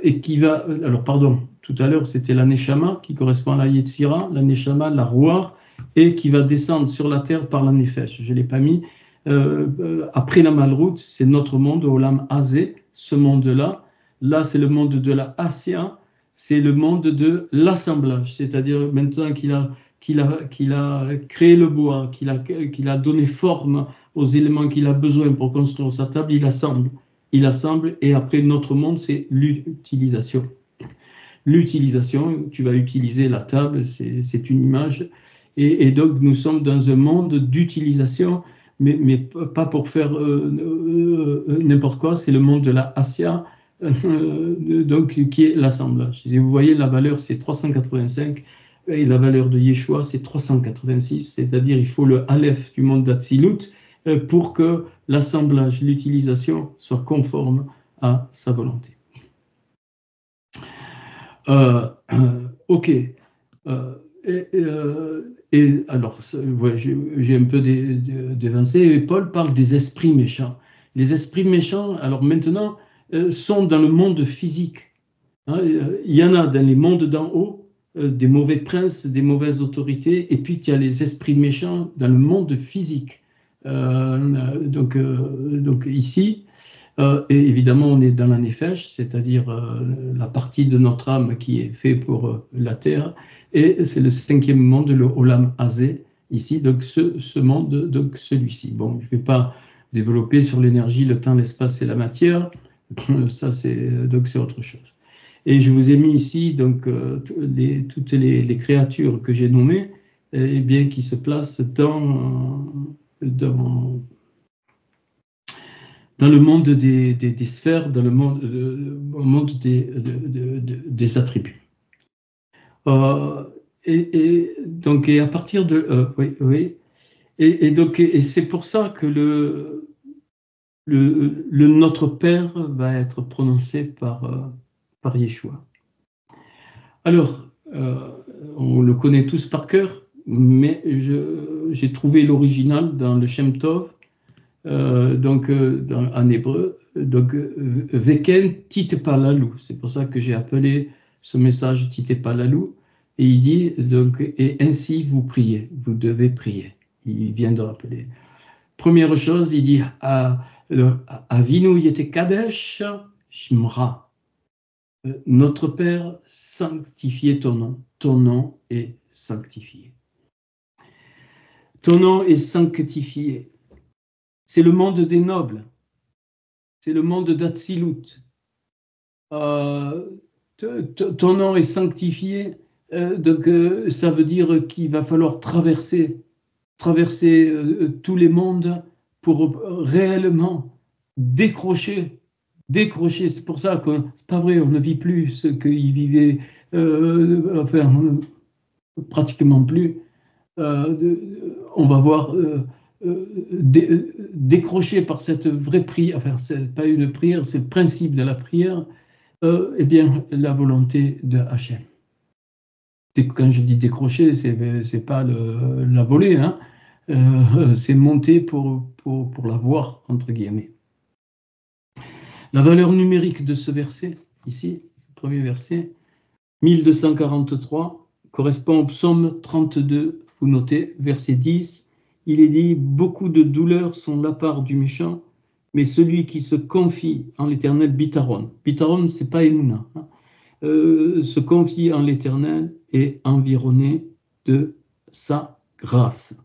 et qui va. Alors pardon, tout à l'heure c'était la neshama qui correspond à la yetzira, la neshama, la rouar, et qui va descendre sur la terre par la nefesh. Je l'ai pas mis. Après la malroute, c'est notre monde, Olam Hazé, ce monde-là. Là, c'est le monde de la Assia, c'est le monde de l'assemblage. C'est-à-dire maintenant qu'il a créé le bois, qu'il a donné forme aux éléments qu'il a besoin pour construire sa table, il assemble. Il assemble, et après notre monde, c'est l'utilisation. L'utilisation, tu vas utiliser la table, c'est une image. Et donc, nous sommes dans un monde d'utilisation, mais pas pour faire n'importe quoi, c'est le monde de la Assia, donc, qui est l'assemblage. Et vous voyez, la valeur, c'est 385, et la valeur de Yeshua, c'est 386, c'est-à-dire il faut le Aleph du monde d'Atsilut pour que l'assemblage, l'utilisation soit conforme à sa volonté. Ok. Et alors, ouais, j'ai un peu dévancé. Et Paul parle des esprits méchants. Les esprits méchants, alors maintenant, sont dans le monde physique. Hein, il y en a dans les mondes d'en haut, des mauvais princes, des mauvaises autorités, et puis il y a les esprits méchants dans le monde physique. Donc ici, et évidemment, on est dans la nefesh, c'est-à-dire la partie de notre âme qui est faite pour la terre, et c'est le cinquième monde, le Olam Hazé, ici, donc ce monde, donc celui-ci. Bon, je ne vais pas développer sur l'énergie, le temps, l'espace et la matière, ça c'est autre chose. Et je vous ai mis ici donc toutes les créatures que j'ai nommées, et bien qui se placent dans le monde des sphères, dans le monde des attributs. Et à partir de oui. Et c'est pour ça que le Notre Père va être prononcé par Yeshua. Alors, on le connaît tous par cœur, mais j'ai trouvé l'original dans le Shem Tov, en hébreu, donc Veken Titpalalou. C'est pour ça que j'ai appelé ce message Titpalalou. Et il dit donc, et ainsi vous priez, vous devez prier. Il vient de rappeler. Première chose, il dit Avinu yete kadesh shmra. Notre Père, sanctifiez ton nom est sanctifié. Ton nom est sanctifié. C'est le monde des nobles, c'est le monde d'Atsilut. Ton nom est sanctifié, ça veut dire qu'il va falloir traverser tous les mondes pour réellement décrocher décroché. C'est pour ça que c'est pas vrai, on ne vit plus ce qu'ils vivaient, enfin, pratiquement plus. On va voir décroché par cette vraie prière, enfin, c'est pas une prière, c'est le principe de la prière, eh bien, la volonté de Hachem. Quand je dis décrocher, c'est pas la voler, hein. C'est monter pour la voir, entre guillemets. La valeur numérique de ce verset, ici, ce premier verset, 1243, correspond au psaume 32, vous notez, verset 10, il est dit « Beaucoup de douleurs sont la part du méchant, mais celui qui se confie en l'Éternel, Bitaron ». Bitaron, c'est pas Emouna, hein. Se confie en l'Éternel est environné de sa grâce.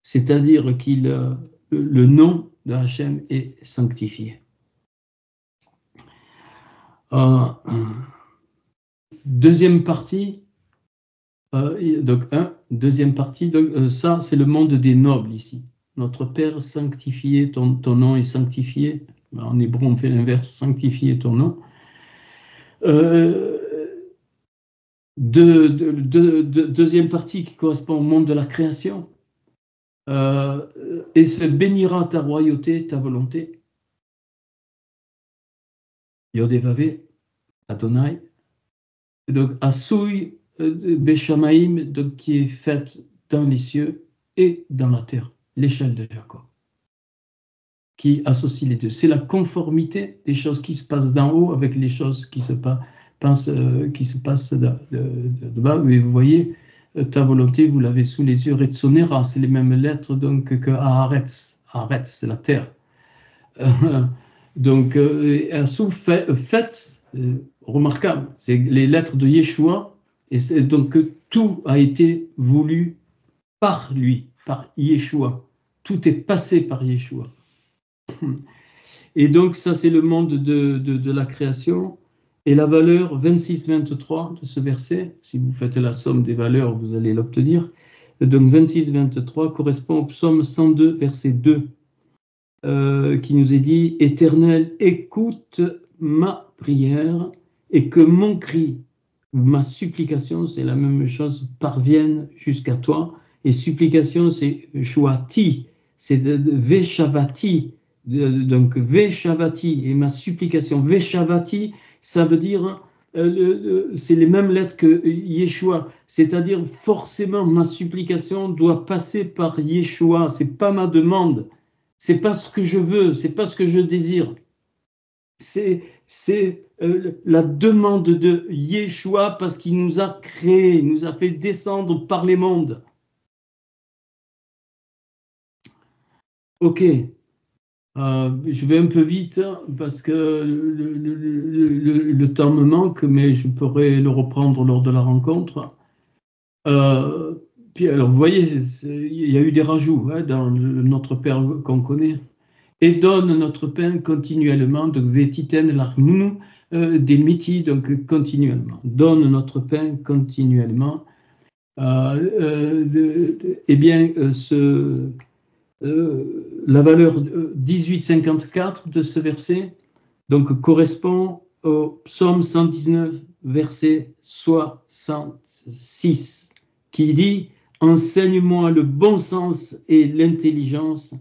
C'est-à-dire que le nom de Hachem est sanctifié. Deuxième partie, deuxième partie, ça c'est le monde des nobles ici. Notre Père sanctifié, ton nom est sanctifié. En hébreu on fait l'inverse, sanctifié ton nom. Deuxième partie qui correspond au monde de la création. Et se bénira ta royauté, ta volonté. Yodévavé, Adonai. Donc, Assoui Béchamaïm, donc qui est faite dans les cieux et dans la terre, l'échelle de Jacob, qui associe les deux. C'est la conformité des choses qui se passent d'en haut avec les choses qui se passent de bas. Mais vous voyez, ta volonté, vous l'avez sous les yeux, Retsonera, c'est les mêmes lettres donc, que Haaretz. Haaretz, c'est la terre. Donc, Assou, fait, remarquable, c'est les lettres de Yeshua, et c'est donc que tout a été voulu par lui, par Yeshua. Tout est passé par Yeshua. Et donc, ça, c'est le monde de la création. Et la valeur 26-23 de ce verset, si vous faites la somme des valeurs, vous allez l'obtenir. Donc, 26-23 correspond au psaume 102, verset 2. Qui nous est dit « Éternel, écoute ma prière et que mon cri, ma supplication, c'est la même chose, parvienne jusqu'à toi. » Et supplication, c'est « Shuati », c'est « Veshavati ». Donc « Veshavati » et ma supplication. « Veshavati », ça veut dire, c'est les mêmes lettres que Yeshua, c'est-à-dire forcément ma supplication doit passer par Yeshua, c'est pas ma demande. C'est pas ce que je veux, c'est pas ce que je désire. C'est la demande de Yeshua parce qu'il nous a créés, il nous a fait descendre par les mondes. Ok, je vais un peu vite parce que le temps me manque, mais je pourrais le reprendre lors de la rencontre. Puis alors, vous voyez, il y a eu des rajouts hein, dans notre Père qu'on connaît. Et donne notre pain continuellement, donc Vétiten l'armounou, des métis, donc continuellement. Donne notre pain continuellement. Eh bien, la valeur 1854 de ce verset donc, correspond au psaume 119, verset 66, qui dit « Enseigne-moi le bon sens et l'intelligence,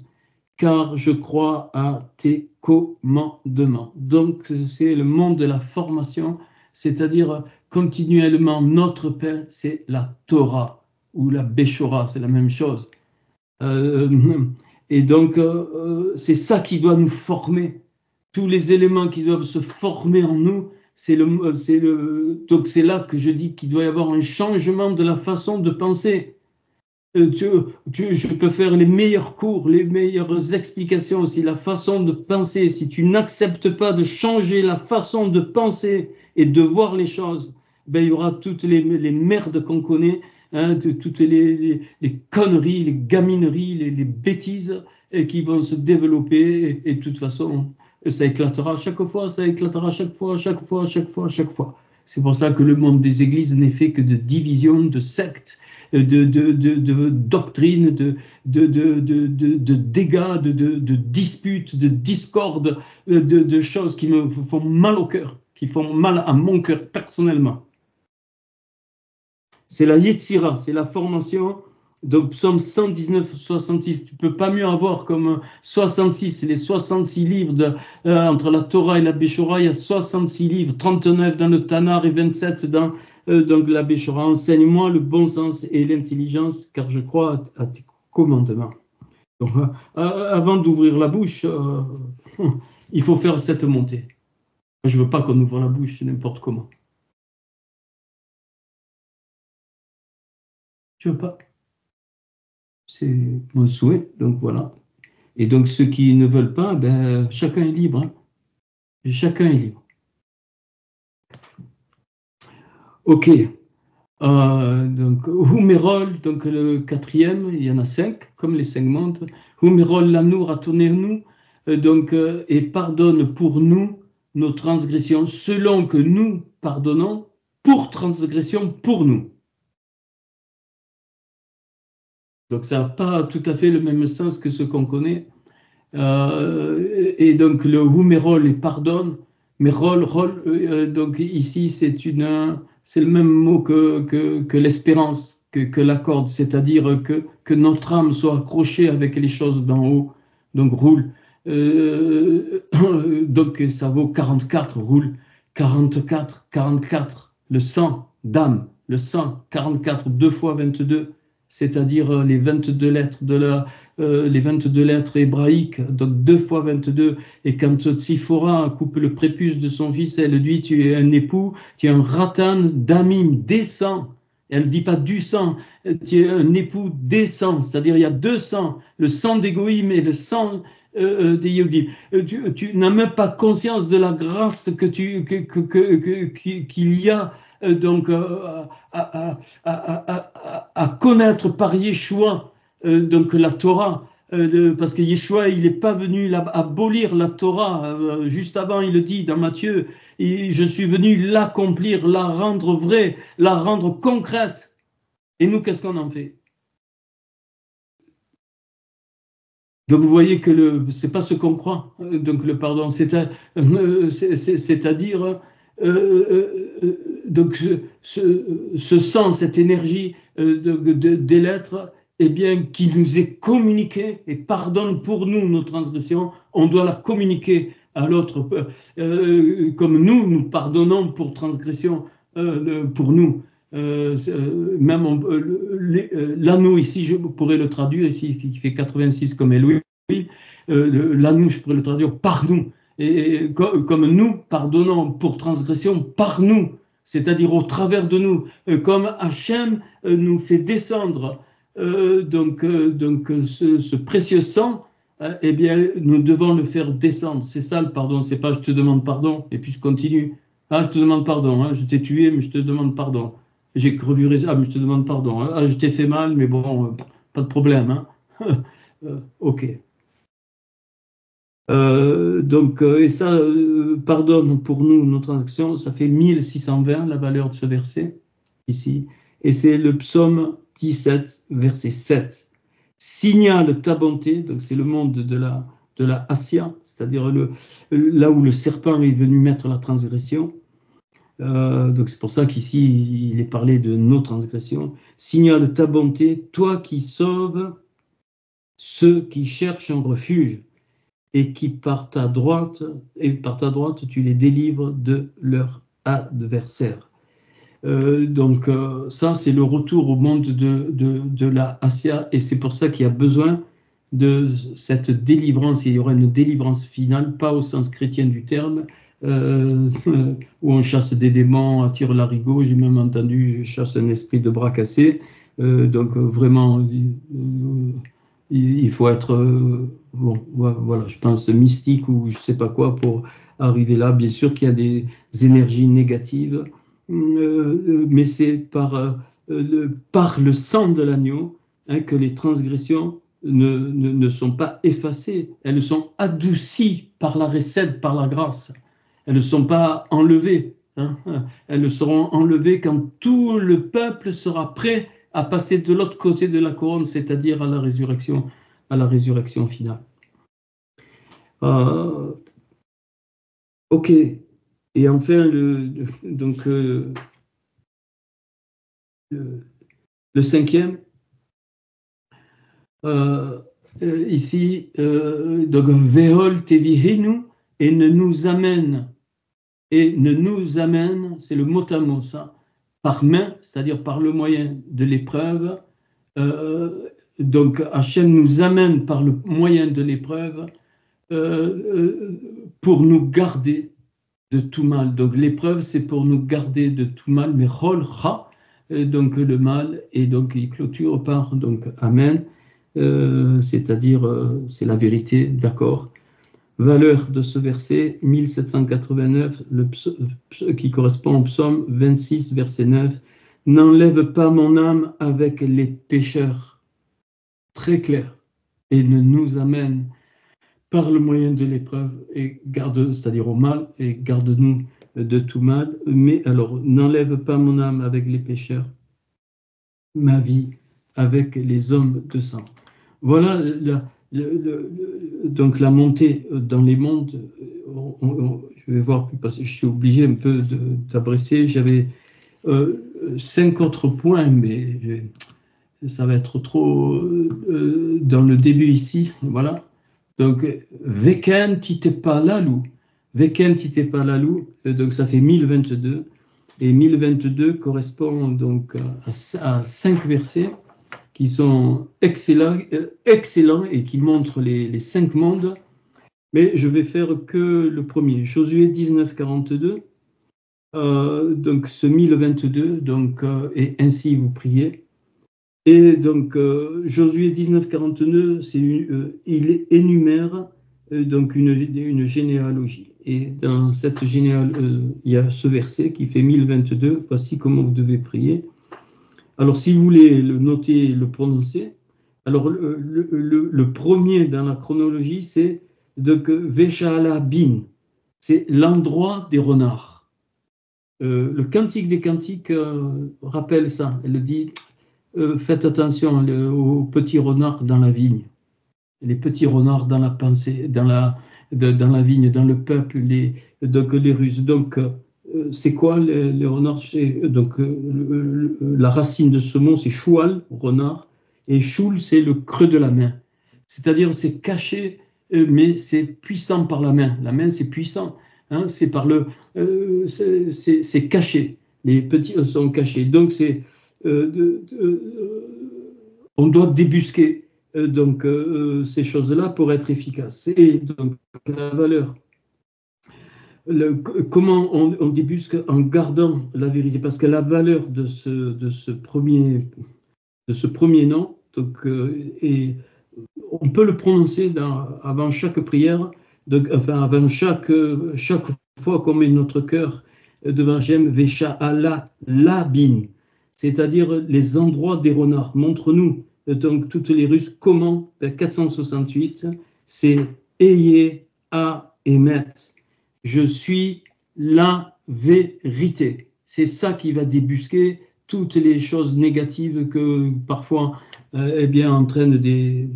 car je crois à tes commandements. » Donc, c'est le monde de la formation, c'est-à-dire continuellement notre Père, c'est la Torah ou la Béchora, c'est la même chose. Et donc, c'est ça qui doit nous former. Tous les éléments qui doivent se former en nous, donc c'est là que je dis qu'il doit y avoir un changement de la façon de penser. Je peux faire les meilleurs cours, les meilleures explications aussi, la façon de penser. Si tu n'acceptes pas de changer la façon de penser et de voir les choses, ben, il y aura toutes les merdes qu'on connaît, hein, toutes les conneries, les gamineries, les bêtises qui vont se développer. Et de toute façon, ça éclatera chaque fois, ça éclatera chaque fois. C'est pour ça que le monde des églises n'est fait que de divisions, de sectes, de doctrines, de dégâts, de disputes, de discordes, de choses qui me font mal au cœur, qui font mal à mon cœur personnellement. C'est la Yetzira, c'est la formation. Donc, psaume 119, 66, tu ne peux pas mieux avoir comme 66, les 66 livres entre la Torah et la Béchora, il y a 66 livres, 39 dans le Tanar et 27 dans donc la Béchora. Enseigne-moi le bon sens et l'intelligence, car je crois à tes commandements. Donc, avant d'ouvrir la bouche, il faut faire cette montée. Je ne veux pas qu'on ouvre la bouche n'importe comment. Je ne veux pas. C'est mon souhait, donc voilà. Et donc ceux qui ne veulent pas, ben, chacun est libre. Hein. Chacun est libre. Ok. Donc Humerol, donc le quatrième, il y en a 5, comme les 5 mondes. Humerol l'anour a tourné nous, et pardonne pour nous nos transgressions, selon que nous pardonnons pour transgression pour nous. Donc ça n'a pas tout à fait le même sens que ce qu'on connaît. Et donc le Humerol et pardonne, mais donc ici c'est le même mot que l'espérance, que l'accord, c'est-à-dire que notre âme soit accrochée avec les choses d'en haut, donc roule. Donc ça vaut 44, roule, 44, le sang d'âme, le sang, 44, 2 fois 22, c'est-à-dire les 22 lettres les 22 lettres hébraïques, donc 2 fois 22, et quand Tzipora coupe le prépuce de son fils, elle dit, tu es un époux, tu es un ratan damim, décent. Elle ne dit pas du sang, tu es un époux décent, c'est-à-dire il y a 2 sangs, le sang des Goïm et le sang des Yehudim. Tu n'as même pas conscience de la grâce qu'il y a donc à connaître par Yeshua donc la Torah, parce que Yeshua il n'est pas venu abolir la Torah, juste avant il le dit dans Matthieu, je suis venu l'accomplir, la rendre vraie, la rendre concrète. Et nous, qu'est-ce qu'on en fait? Donc vous voyez que c'est pas ce qu'on croit, donc le pardon, c'est-à-dire donc ce sens, cette énergie des lettres, eh bien, qui nous est communiquée et pardonne pour nous nos transgressions, on doit la communiquer à l'autre, comme nous pardonnons pour transgression pour nous. Même l'anneau ici, je pourrais le traduire ici, qui fait 86 comme Elohim, l'anneau, je pourrais le traduire par nous. Et comme nous pardonnons pour transgression par nous, c'est-à-dire au travers de nous, comme Hachem nous fait descendre ce précieux sang, eh bien, nous devons le faire descendre. C'est ça le pardon, c'est pas je te demande pardon et puis je continue. Ah, je te demande pardon, hein, je t'ai tué, mais je te demande pardon. J'ai revuré, ah, mais je te demande pardon. Hein. Ah, je t'ai fait mal, mais bon, pas de problème. Hein. Ok. Et ça, pardonne pour nous nos transactions, ça fait 1620 la valeur de ce verset, ici. Et c'est le psaume 17, verset 7. Signale ta bonté, donc c'est le monde de la Assia, c'est-à-dire là où le serpent est venu mettre la transgression. Donc c'est pour ça qu'ici il est parlé de nos transgressions. Signale ta bonté, toi qui sauves ceux qui cherchent un refuge et qui par ta droite tu les délivres de leurs adversaires. Ça c'est le retour au monde de la Assia, et c'est pour ça qu'il y a besoin de cette délivrance. Il y aura une délivrance finale, pas au sens chrétien du terme, où on chasse des démons à tir larigot. J'ai même entendu je chasse un esprit de bras cassés. Vraiment il faut être voilà, je pense mystique ou je sais pas quoi pour arriver là. Bien sûr qu'il y a des énergies négatives, mais c'est par le sang de l'agneau que les transgressions ne sont pas effacées, elles sont adoucies par la recette, par la grâce. Elles ne sont pas enlevées. Elles seront enlevées quand tout le peuple sera prêt à passer de l'autre côté de la couronne, c'est-à-dire à la résurrection finale. Ok. Et enfin, le cinquième, ici, donc Vehol Tevihinu, et ne nous amène, c'est le mot à mot, ça, par main, c'est-à-dire par le moyen de l'épreuve. Donc Hachem nous amène par le moyen de l'épreuve pour nous garder de tout mal. Donc l'épreuve, c'est pour nous garder de tout mal, mais Rol Ra, donc le mal, et donc il clôture par donc Amen, c'est-à-dire c'est la vérité, d'accord. Valeur de ce verset 1789, qui correspond au psaume 26, verset 9. N'enlève pas mon âme avec les pécheurs. Très clair. Et ne nous amène par le moyen de l'épreuve et garde, c'est-à-dire au mal, et garde-nous de tout mal. Mais alors, n'enlève pas mon âme avec les pécheurs, ma vie avec les hommes de sang. Voilà donc la montée dans les mondes. Je vais voir, parce que je suis obligé un peu d'adresser. J'avais 5 autres points, mais ça va être trop dans le début ici. Voilà. Donc, Veken Titepalalou. Veken Titepalalou, donc ça fait 1022. Et 1022 correspond donc à 5 versets qui sont excellents et qui montrent les 5 mondes. Mais je vais faire que le premier. Josué 19, 42. Donc ce 1022, donc, et ainsi vous priez. Et donc, Josué 19, 42, il énumère donc une généalogie. Et dans cette généalogie, il y a ce verset qui fait 1022, voici comment vous devez prier. Alors, si vous voulez le noter et le prononcer, alors le premier dans la chronologie, c'est donc Veshala Bin, c'est l'endroit des renards. Le Cantique des Cantiques rappelle ça, elle dit. Faites attention aux petits renards dans la vigne, les petits renards dans la pensée, dans la vigne, dans le peuple, donc les Russes. Donc, c'est quoi les renards? Donc, la racine de ce mot, c'est choual, renard, et choul, c'est le creux de la main. C'est-à-dire, c'est caché, mais c'est puissant par la main. La main, c'est puissant. Hein, c'est c'est caché. Les petits sont cachés. Donc, c'est on doit débusquer ces choses-là pour être efficace. Et donc la valeur, comment on débusque en gardant la vérité, parce que la valeur de ce premier nom, donc, et on peut le prononcer avant chaque prière, donc, enfin avant chaque fois qu'on met notre cœur devant Hachem, Vesha Allah Labin. C'est-à-dire les endroits des renards. Montre-nous, donc toutes les Russes, comment, 468, c'est Eye a Emet. Je suis la vérité. C'est ça qui va débusquer toutes les choses négatives que parfois entraînent des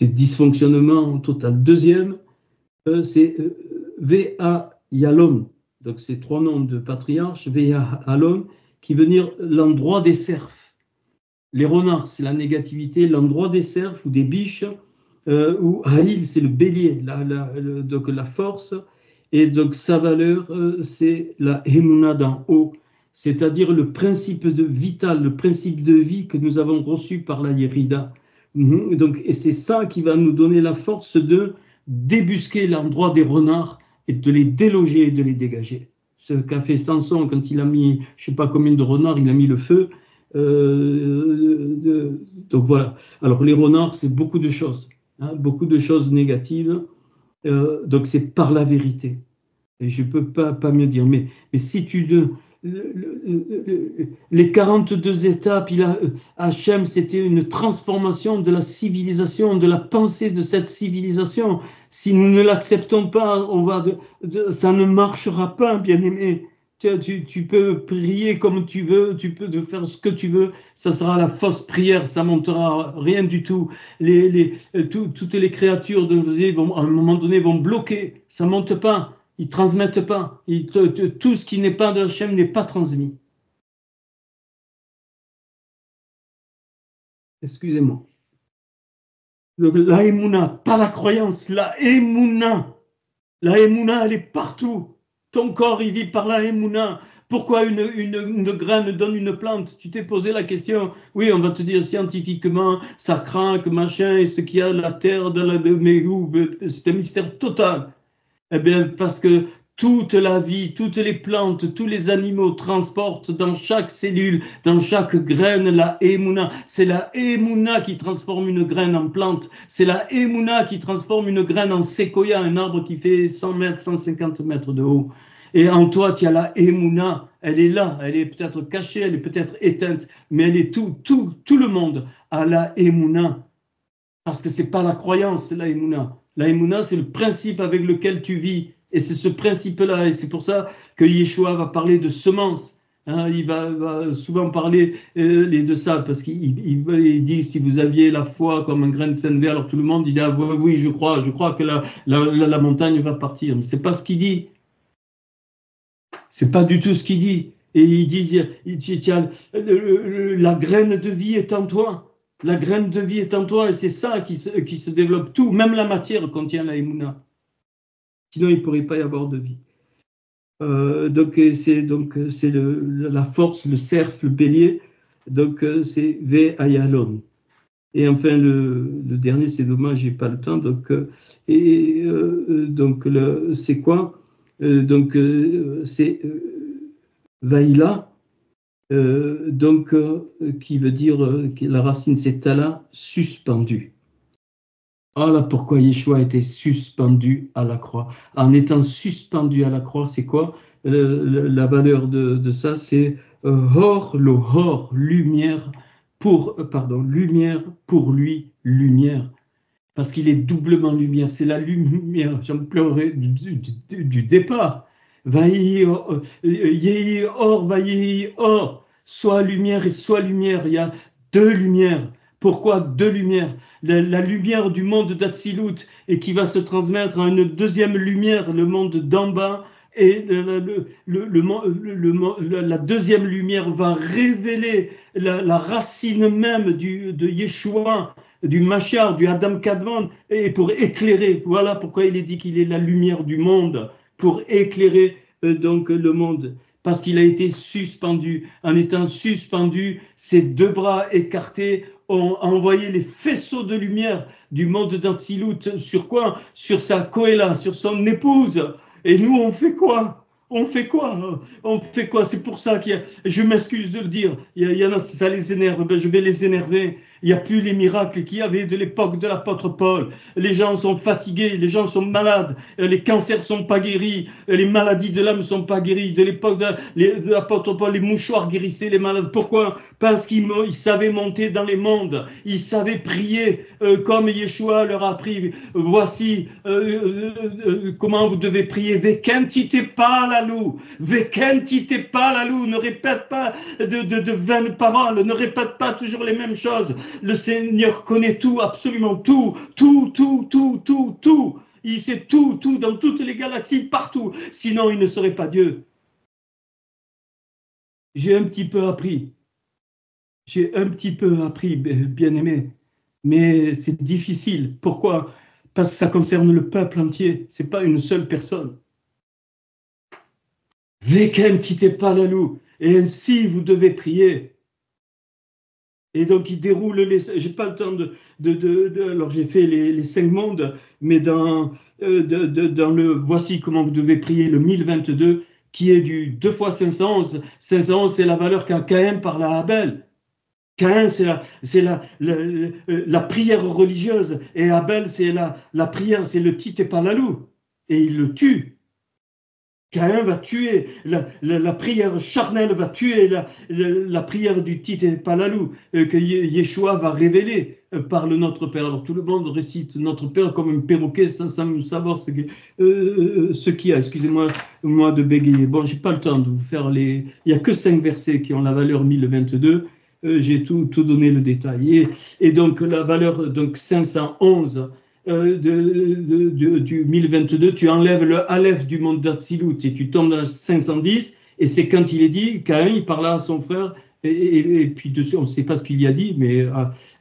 dysfonctionnements total. Deuxième, c'est Va Yalom. Donc, c'est 3 noms de patriarches, Veya Alon, qui veut dire l'endroit des cerfs. Les renards, c'est la négativité, l'endroit des cerfs ou des biches, ou Haïl, c'est le bélier, donc la force, et donc sa valeur, c'est la Hemuna d'en haut, c'est-à-dire le principe vital, le principe de vie que nous avons reçu par la Yérida. Donc, et c'est ça qui va nous donner la force de débusquer l'endroit des renards et de les déloger et de les dégager. Ce qu'a fait Samson quand il a mis, je ne sais pas combien de renards, il a mis le feu. Donc voilà. Alors les renards, c'est beaucoup de choses négatives. Donc c'est par la vérité. Et je ne peux pas mieux dire. Mais si les 42 étapes, Hachem, c'était une transformation de la civilisation, de la pensée de cette civilisation. Si nous ne l'acceptons pas, ça ne marchera pas, bien-aimés. tu peux prier comme tu veux, tu peux faire ce que tu veux, ça sera la fausse prière, ça montera rien du tout. Toutes les créatures de Dieu vont, à un moment donné, vont bloquer, ça monte pas, ils transmettent pas. Tout ce qui n'est pas de Hachem n'est pas transmis. Excusez-moi. Donc, la émouna, pas la croyance, la émouna. La émouna, elle est partout. Ton corps, il vit par la émouna. Pourquoi une graine donne une plante? Tu t'es posé la question. Oui, on va te dire scientifiquement, ça craque, machin, et ce qu'il y a de la terre, mais où? C'est un mystère total. Eh bien, parce que toute la vie, toutes les plantes, tous les animaux transportent dans chaque cellule, dans chaque graine, la émouna. C'est la émouna qui transforme une graine en plante. C'est la émouna qui transforme une graine en séquoia, un arbre qui fait 100 mètres, 150 mètres de haut. Et en toi, tu as la émouna. Elle est là, elle est peut-être cachée, elle est peut-être éteinte, mais elle est tout le monde a la émouna. Parce que c'est pas la croyance, la émouna. La émouna, c'est le principe avec lequel tu vis. Et c'est ce principe-là. Et c'est pour ça que Yeshua va parler de semence. Hein, il va souvent parler de ça. Parce qu'il dit, si vous aviez la foi comme un grain de sénévé, alors tout le monde dit, ah, oui, je crois que la montagne va partir. Mais c'est pas ce qu'il dit. C'est pas du tout ce qu'il dit. Et il dit, la graine de vie est en toi. La graine de vie est en toi et c'est ça qui se développe tout. Même la matière contient la émouna. Sinon, il ne pourrait pas y avoir de vie. C'est la force, le cerf, le bélier. Donc, c'est Ve Ayalon. Et enfin, le dernier, c'est dommage, j'ai pas le temps. Donc, c'est quoi? C'est Vaïla. Qui veut dire que la racine c'est tala, suspendu. Voilà pourquoi Yeshua a été suspendu à la croix. En étant suspendu à la croix, c'est quoi? La valeur de ça, c'est hor, le hor, lumière lumière pour lui, lumière. Parce qu'il est doublement lumière. C'est la lumière, j'en pleurais du départ. Vaïe or, vaïe or. Soit lumière et soit lumière. Il y a deux lumières. Pourquoi deux lumières? La lumière du monde d'Atsilut et qui va se transmettre à une deuxième lumière, le monde d'en bas. Et la deuxième lumière va révéler la racine même de Yeshua, du Mashiach, du Adam Kadmon, et pour éclairer. Voilà pourquoi il est dit qu'il est la lumière du monde, pour éclairer donc le monde. Parce qu'il a été suspendu. En étant suspendu, ses deux bras écartés ont envoyé les faisceaux de lumière du monde d'Atsilut. Sur quoi? Sur sa Kohéla, sur son épouse. Et nous, on fait quoi? On fait quoi? On fait quoi? C'est pour ça je m'excuse de le dire, il y en a, ça les énerve, ben je vais les énerver. Il n'y a plus les miracles qu'il y avait de l'époque de l'apôtre Paul. Les gens sont fatigués, les gens sont malades, les cancers sont pas guéris, les maladies de l'âme sont pas guéries. De l'époque de l'apôtre Paul, les mouchoirs guérissaient les malades. Pourquoi? Parce qu'ils savaient monter dans les mondes, ils savaient prier comme Yeshua leur a appris. Voici comment vous devez prier. Vekentite pas la loup, vekentite pas la loup. Ne répète pas de vaines paroles, ne répète pas toujours les mêmes choses. Le Seigneur connaît tout, absolument tout. Il sait tout, dans toutes les galaxies, partout. Sinon, il ne serait pas Dieu. J'ai un petit peu appris, bien aimé, mais c'est difficile. Pourquoi? Parce que ça concerne le peuple entier, c'est pas une seule personne. Veken tite pas la loup, et ainsi vous devez prier. Et donc il déroule j'ai pas le temps alors j'ai fait les 5 mondes, mais dans le voici comment vous devez prier le 1022, qui est du 2 fois 511. 511, c'est la valeur qu'a Caïn par la Abel. Caïn, c'est la prière religieuse, et Abel, c'est la prière, c'est le tite et pas la loup. Et il le tue. Caïn va tuer, la prière charnelle va tuer la prière du tite et pas la loup, que Yeshua va révéler. parle notre Père. Alors tout le monde récite notre Père comme un perroquet sans savoir ce qu'il y a. Excusez-moi moi de bégayer. Bon, j'ai pas le temps de vous faire les. Il n'y a que 5 versets qui ont la valeur 1022. J'ai tout donné le détail. Et donc la valeur donc 511 du 1022, tu enlèves le Aleph du monde d'Atsilut et tu tombes à 510. Et c'est quand il est dit, Caïn, il parla à son frère. Et puis dessus, on ne sait pas ce qu'il y a dit, mais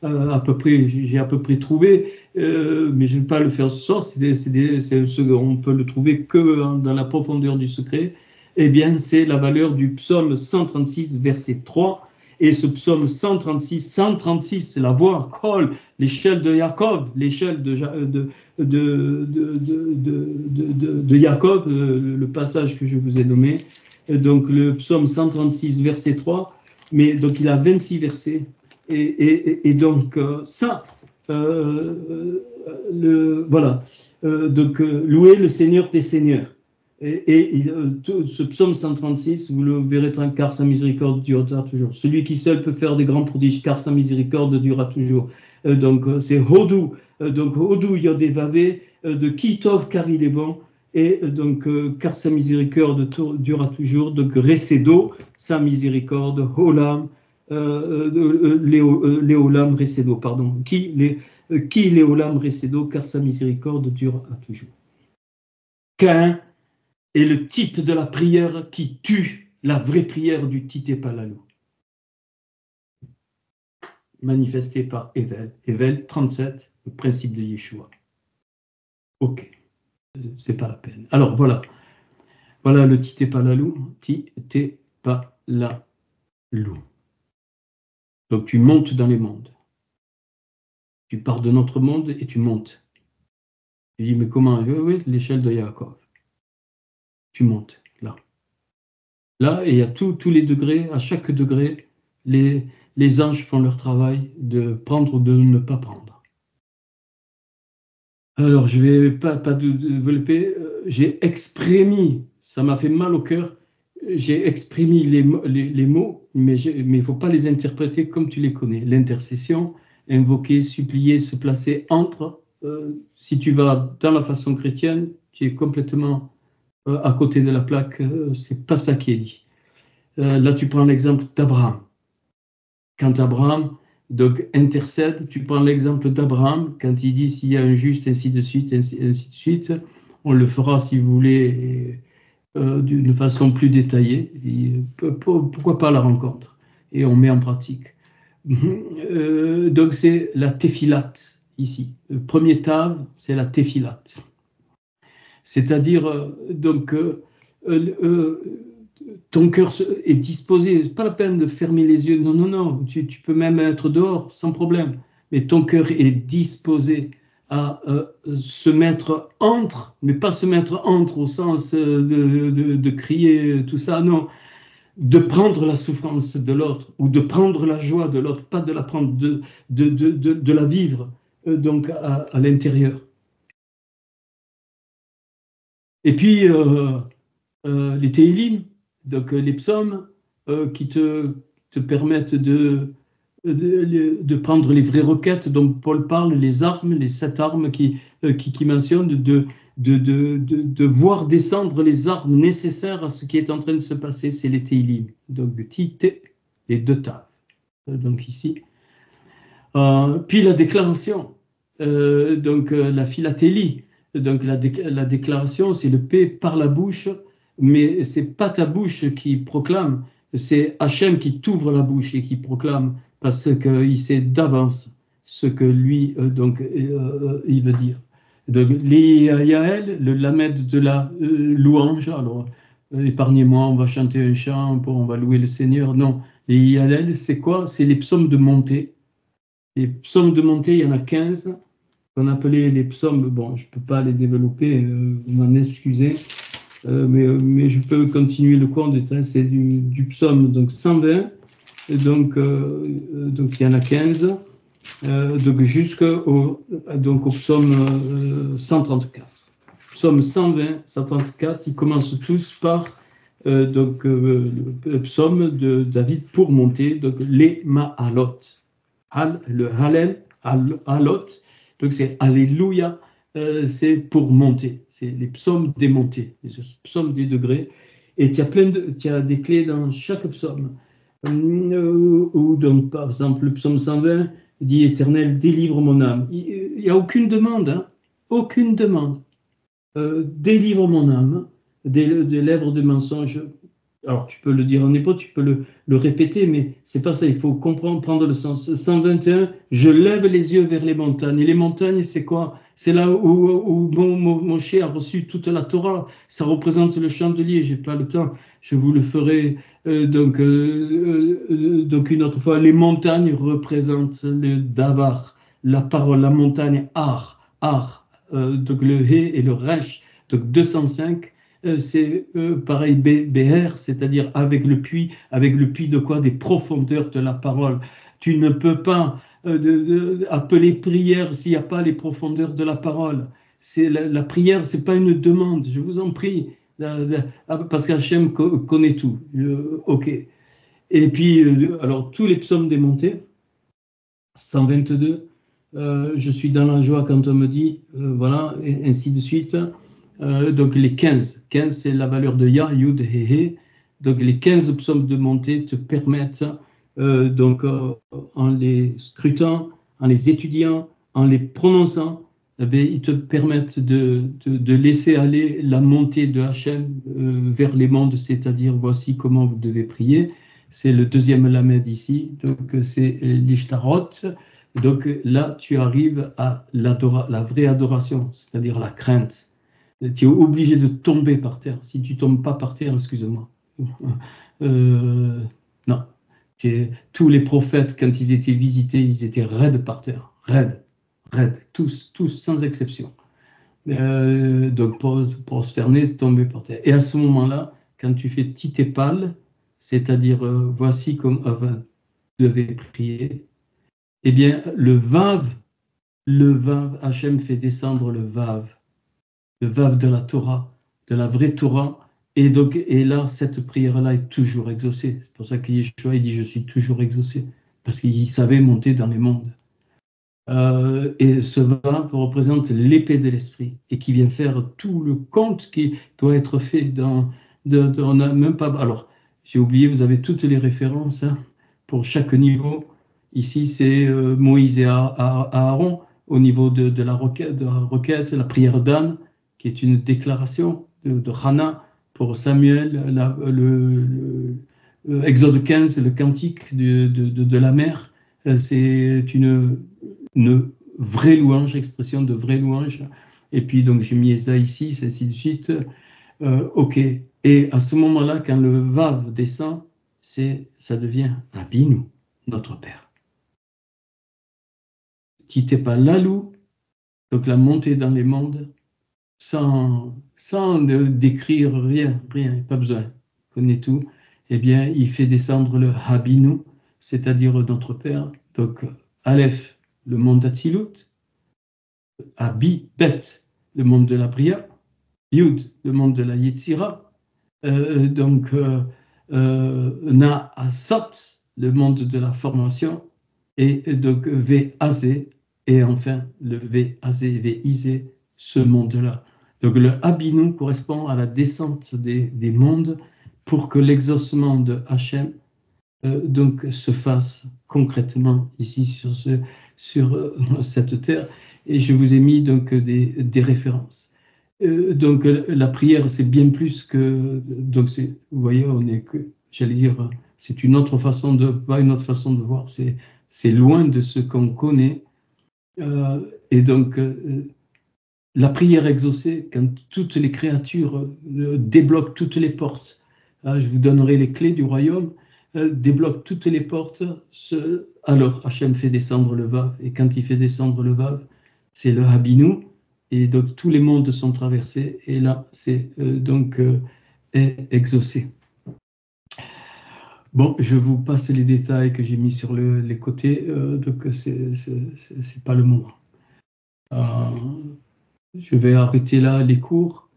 à peu près, j'ai à peu près trouvé, mais je ne vais pas le faire ce soir. On peut le trouver que dans la profondeur du secret. Eh bien, c'est la valeur du psaume 136, verset 3. Et ce psaume 136, c'est la voix, Kol, l'échelle de Jacob, l'échelle de Jacob, le passage que je vous ai nommé. Donc le psaume 136, verset 3. Mais donc il a 26 versets. Et donc ça, voilà. Donc louez le Seigneur des Seigneurs. Ce psaume 136, vous le verrez, car sa miséricorde durera toujours. Celui qui seul peut faire des grands prodiges, car sa miséricorde durera toujours. Donc c'est Hodou. Donc Hodou Yodévavé, de Kitov, car il est bon. Et donc, car sa miséricorde durera toujours. Donc, Récédo, sa miséricorde, Holam, Léolam, Récédo, pardon. Qui Léolam, Récédo, car sa miséricorde durera toujours. Caïn est le type de la prière qui tue la vraie prière du Tité Palalou. Manifesté par Evel. Evel 37, le principe de Yeshua. Ok. C'est pas la peine. Alors voilà le Tité Palalou. Tité Palalou. Donc tu montes dans les mondes. Tu pars de notre monde et tu montes. Tu dis, mais comment? Oui, l'échelle de Yaakov. Tu montes là. Là, et à tous les degrés, à chaque degré, les anges font leur travail de prendre ou de ne pas prendre. Alors, je ne vais pas développer. J'ai exprimé, ça m'a fait mal au cœur, j'ai exprimé les mots, mais il ne faut pas les interpréter comme tu les connais. L'intercession, invoquer, supplier, se placer entre. Si tu vas dans la façon chrétienne, tu es complètement à côté de la plaque. C'est pas ça qui est dit. Là, tu prends l'exemple d'Abraham. Quand Abraham donc intercède, tu prends l'exemple d'Abraham, quand il dit s'il y a un juste, ainsi de suite, ainsi de suite, on le fera si vous voulez d'une façon plus détaillée. Pourquoi pas la rencontre? Et on met en pratique. Donc c'est la téphilate ici. Le premier tav, c'est la téphilate. C'est-à-dire donc ton cœur est disposé, c'est pas la peine de fermer les yeux, non, tu peux même être dehors sans problème, mais ton cœur est disposé à se mettre entre, mais pas se mettre entre au sens de crier tout ça, non, de prendre la souffrance de l'autre ou de prendre la joie de l'autre, pas de la prendre, de la vivre donc à l'intérieur. Et puis les Téhilim, donc les psaumes qui te permettent de prendre les vraies requêtes dont Paul parle, les armes, les 7 armes qui mentionnent, de voir descendre les armes nécessaires à ce qui est en train de se passer, c'est les Téhilim. Donc les 2 taves. Donc ici. Puis la déclaration, donc la philatélie. Donc la déclaration, c'est le P par la bouche, mais c'est pas ta bouche qui proclame, c'est Hachem qui t'ouvre la bouche et qui proclame, parce qu'il sait d'avance ce que lui il veut dire. Donc les Yael, le lamed de la louange, alors épargnez-moi, on va chanter un chant, on va louer le Seigneur. Non, les Yael, c'est quoi? C'est les psaumes de montée. Les psaumes de montée, il y en a 15. On appelait les psaumes, bon, je ne peux pas les développer, vous m'en excusez, mais je peux continuer le cours en détail. C'est du psaume donc 120, donc il y en a 15, donc jusqu'au psaume 134. Psaume 120, 134, ils commencent tous par le psaume de David pour monter, donc les Ma'alot. Le Hallel, Alot, donc c'est Alléluia, c'est pour monter, c'est les psaumes des montées, les psaumes des degrés, et tu as des clés dans chaque psaume, ou donc par exemple le psaume 120 dit Éternel, délivre mon âme. Il n'y a aucune demande, hein, aucune demande. Délivre mon âme des lèvres de mensonges. Alors, tu peux le dire en hébreu, tu peux le répéter, mais c'est pas ça. Il faut comprendre, prendre le sens. 121, je lève les yeux vers les montagnes. Et les montagnes, c'est quoi? C'est là où Moshe a reçu toute la Torah. Ça représente le chandelier. J'ai pas le temps. Je vous le ferai donc une autre fois. Les montagnes représentent le davar, la parole, la montagne ar, donc le he et le resh. Donc 205. C'est pareil, BR, c'est-à-dire avec le puits de quoi? Des profondeurs de la parole. Tu ne peux pas appeler prière s'il n'y a pas les profondeurs de la parole. C'est la prière, c'est pas une demande, je vous en prie, parce qu'Hachem connaît tout. Ok. Et puis, alors, tous les psaumes des montées, 122, je suis dans la joie quand on me dit, voilà, et ainsi de suite. Donc les 15 c'est la valeur de Ya, Yud, He, He. Donc les 15 psaumes de montée te permettent, en les scrutant, en les étudiant, en les prononçant, ils te permettent de laisser aller la montée de Hachem vers les mondes, c'est-à-dire voici comment vous devez prier. C'est le deuxième Lamed ici, donc c'est l'Ishtarot. Donc là, tu arrives à la vraie adoration, c'est-à-dire la crainte. Tu es obligé de tomber par terre. Si tu ne tombes pas par terre, excuse-moi. Non. Tous les prophètes, quand ils étaient visités, ils étaient raides par terre. Raides. Tous, sans exception. Donc, pour se fermer, tomber par terre. Et à ce moment-là, quand tu fais titépal, c'est-à-dire voici comme vous devez prier, eh bien, le vav, Hachem fait descendre le vav de la Torah, de la vraie Torah. Et là, cette prière-là est toujours exaucée. C'est pour ça que Yeshua, il dit, je suis toujours exaucé. Parce qu'il savait monter dans les mondes. Et ce vav représente l'épée de l'esprit et qui vient faire tout le compte qui doit être fait on n'a même pas. Alors, j'ai oublié, vous avez toutes les références pour chaque niveau. Ici, c'est Moïse et Aaron au niveau de la requête, la prière d'Anne, qui est une déclaration de Hannah pour Samuel, Exode 15, le cantique de la mer. C'est une vraie louange, expression de vraie louange. Et puis, donc, j'ai mis ça ici, c'est ainsi de suite. Ok. Et à ce moment-là, quand le Vav descend, ça devient Abinu, notre Père. Quittez pas Lalou, donc la montée dans les mondes, sans décrire rien, pas besoin, connaît tout. Eh bien, il fait descendre le Abinu, c'est-à-dire notre Père. Donc, Aleph, le monde d'Atsilut, Abi, Bet, le monde de la Bria, Yud, le monde de la Yetzira, Na-Asot, le monde de la formation, et donc V-Azé, et enfin le V-Azé, V-Izé, ce monde-là. Donc le Abinu correspond à la descente des mondes pour que l'exaucement de Hachem donc se fasse concrètement ici sur cette terre. Et je vous ai mis donc des références. Donc la prière, c'est bien plus que. Donc vous voyez, j'allais dire, c'est une autre façon pas une autre façon de voir. C'est loin de ce qu'on connaît. Et donc la prière exaucée, quand toutes les créatures débloquent toutes les portes. Je vous donnerai les clés du royaume. Débloque toutes les portes, alors Hachem fait descendre le Vav, et quand il fait descendre le Vav, c'est le Habinu, et donc tous les mondes sont traversés, et là c'est exaucé. Bon, je vous passe les détails que j'ai mis sur les côtés, donc c'est pas le moment. Je vais arrêter là les cours.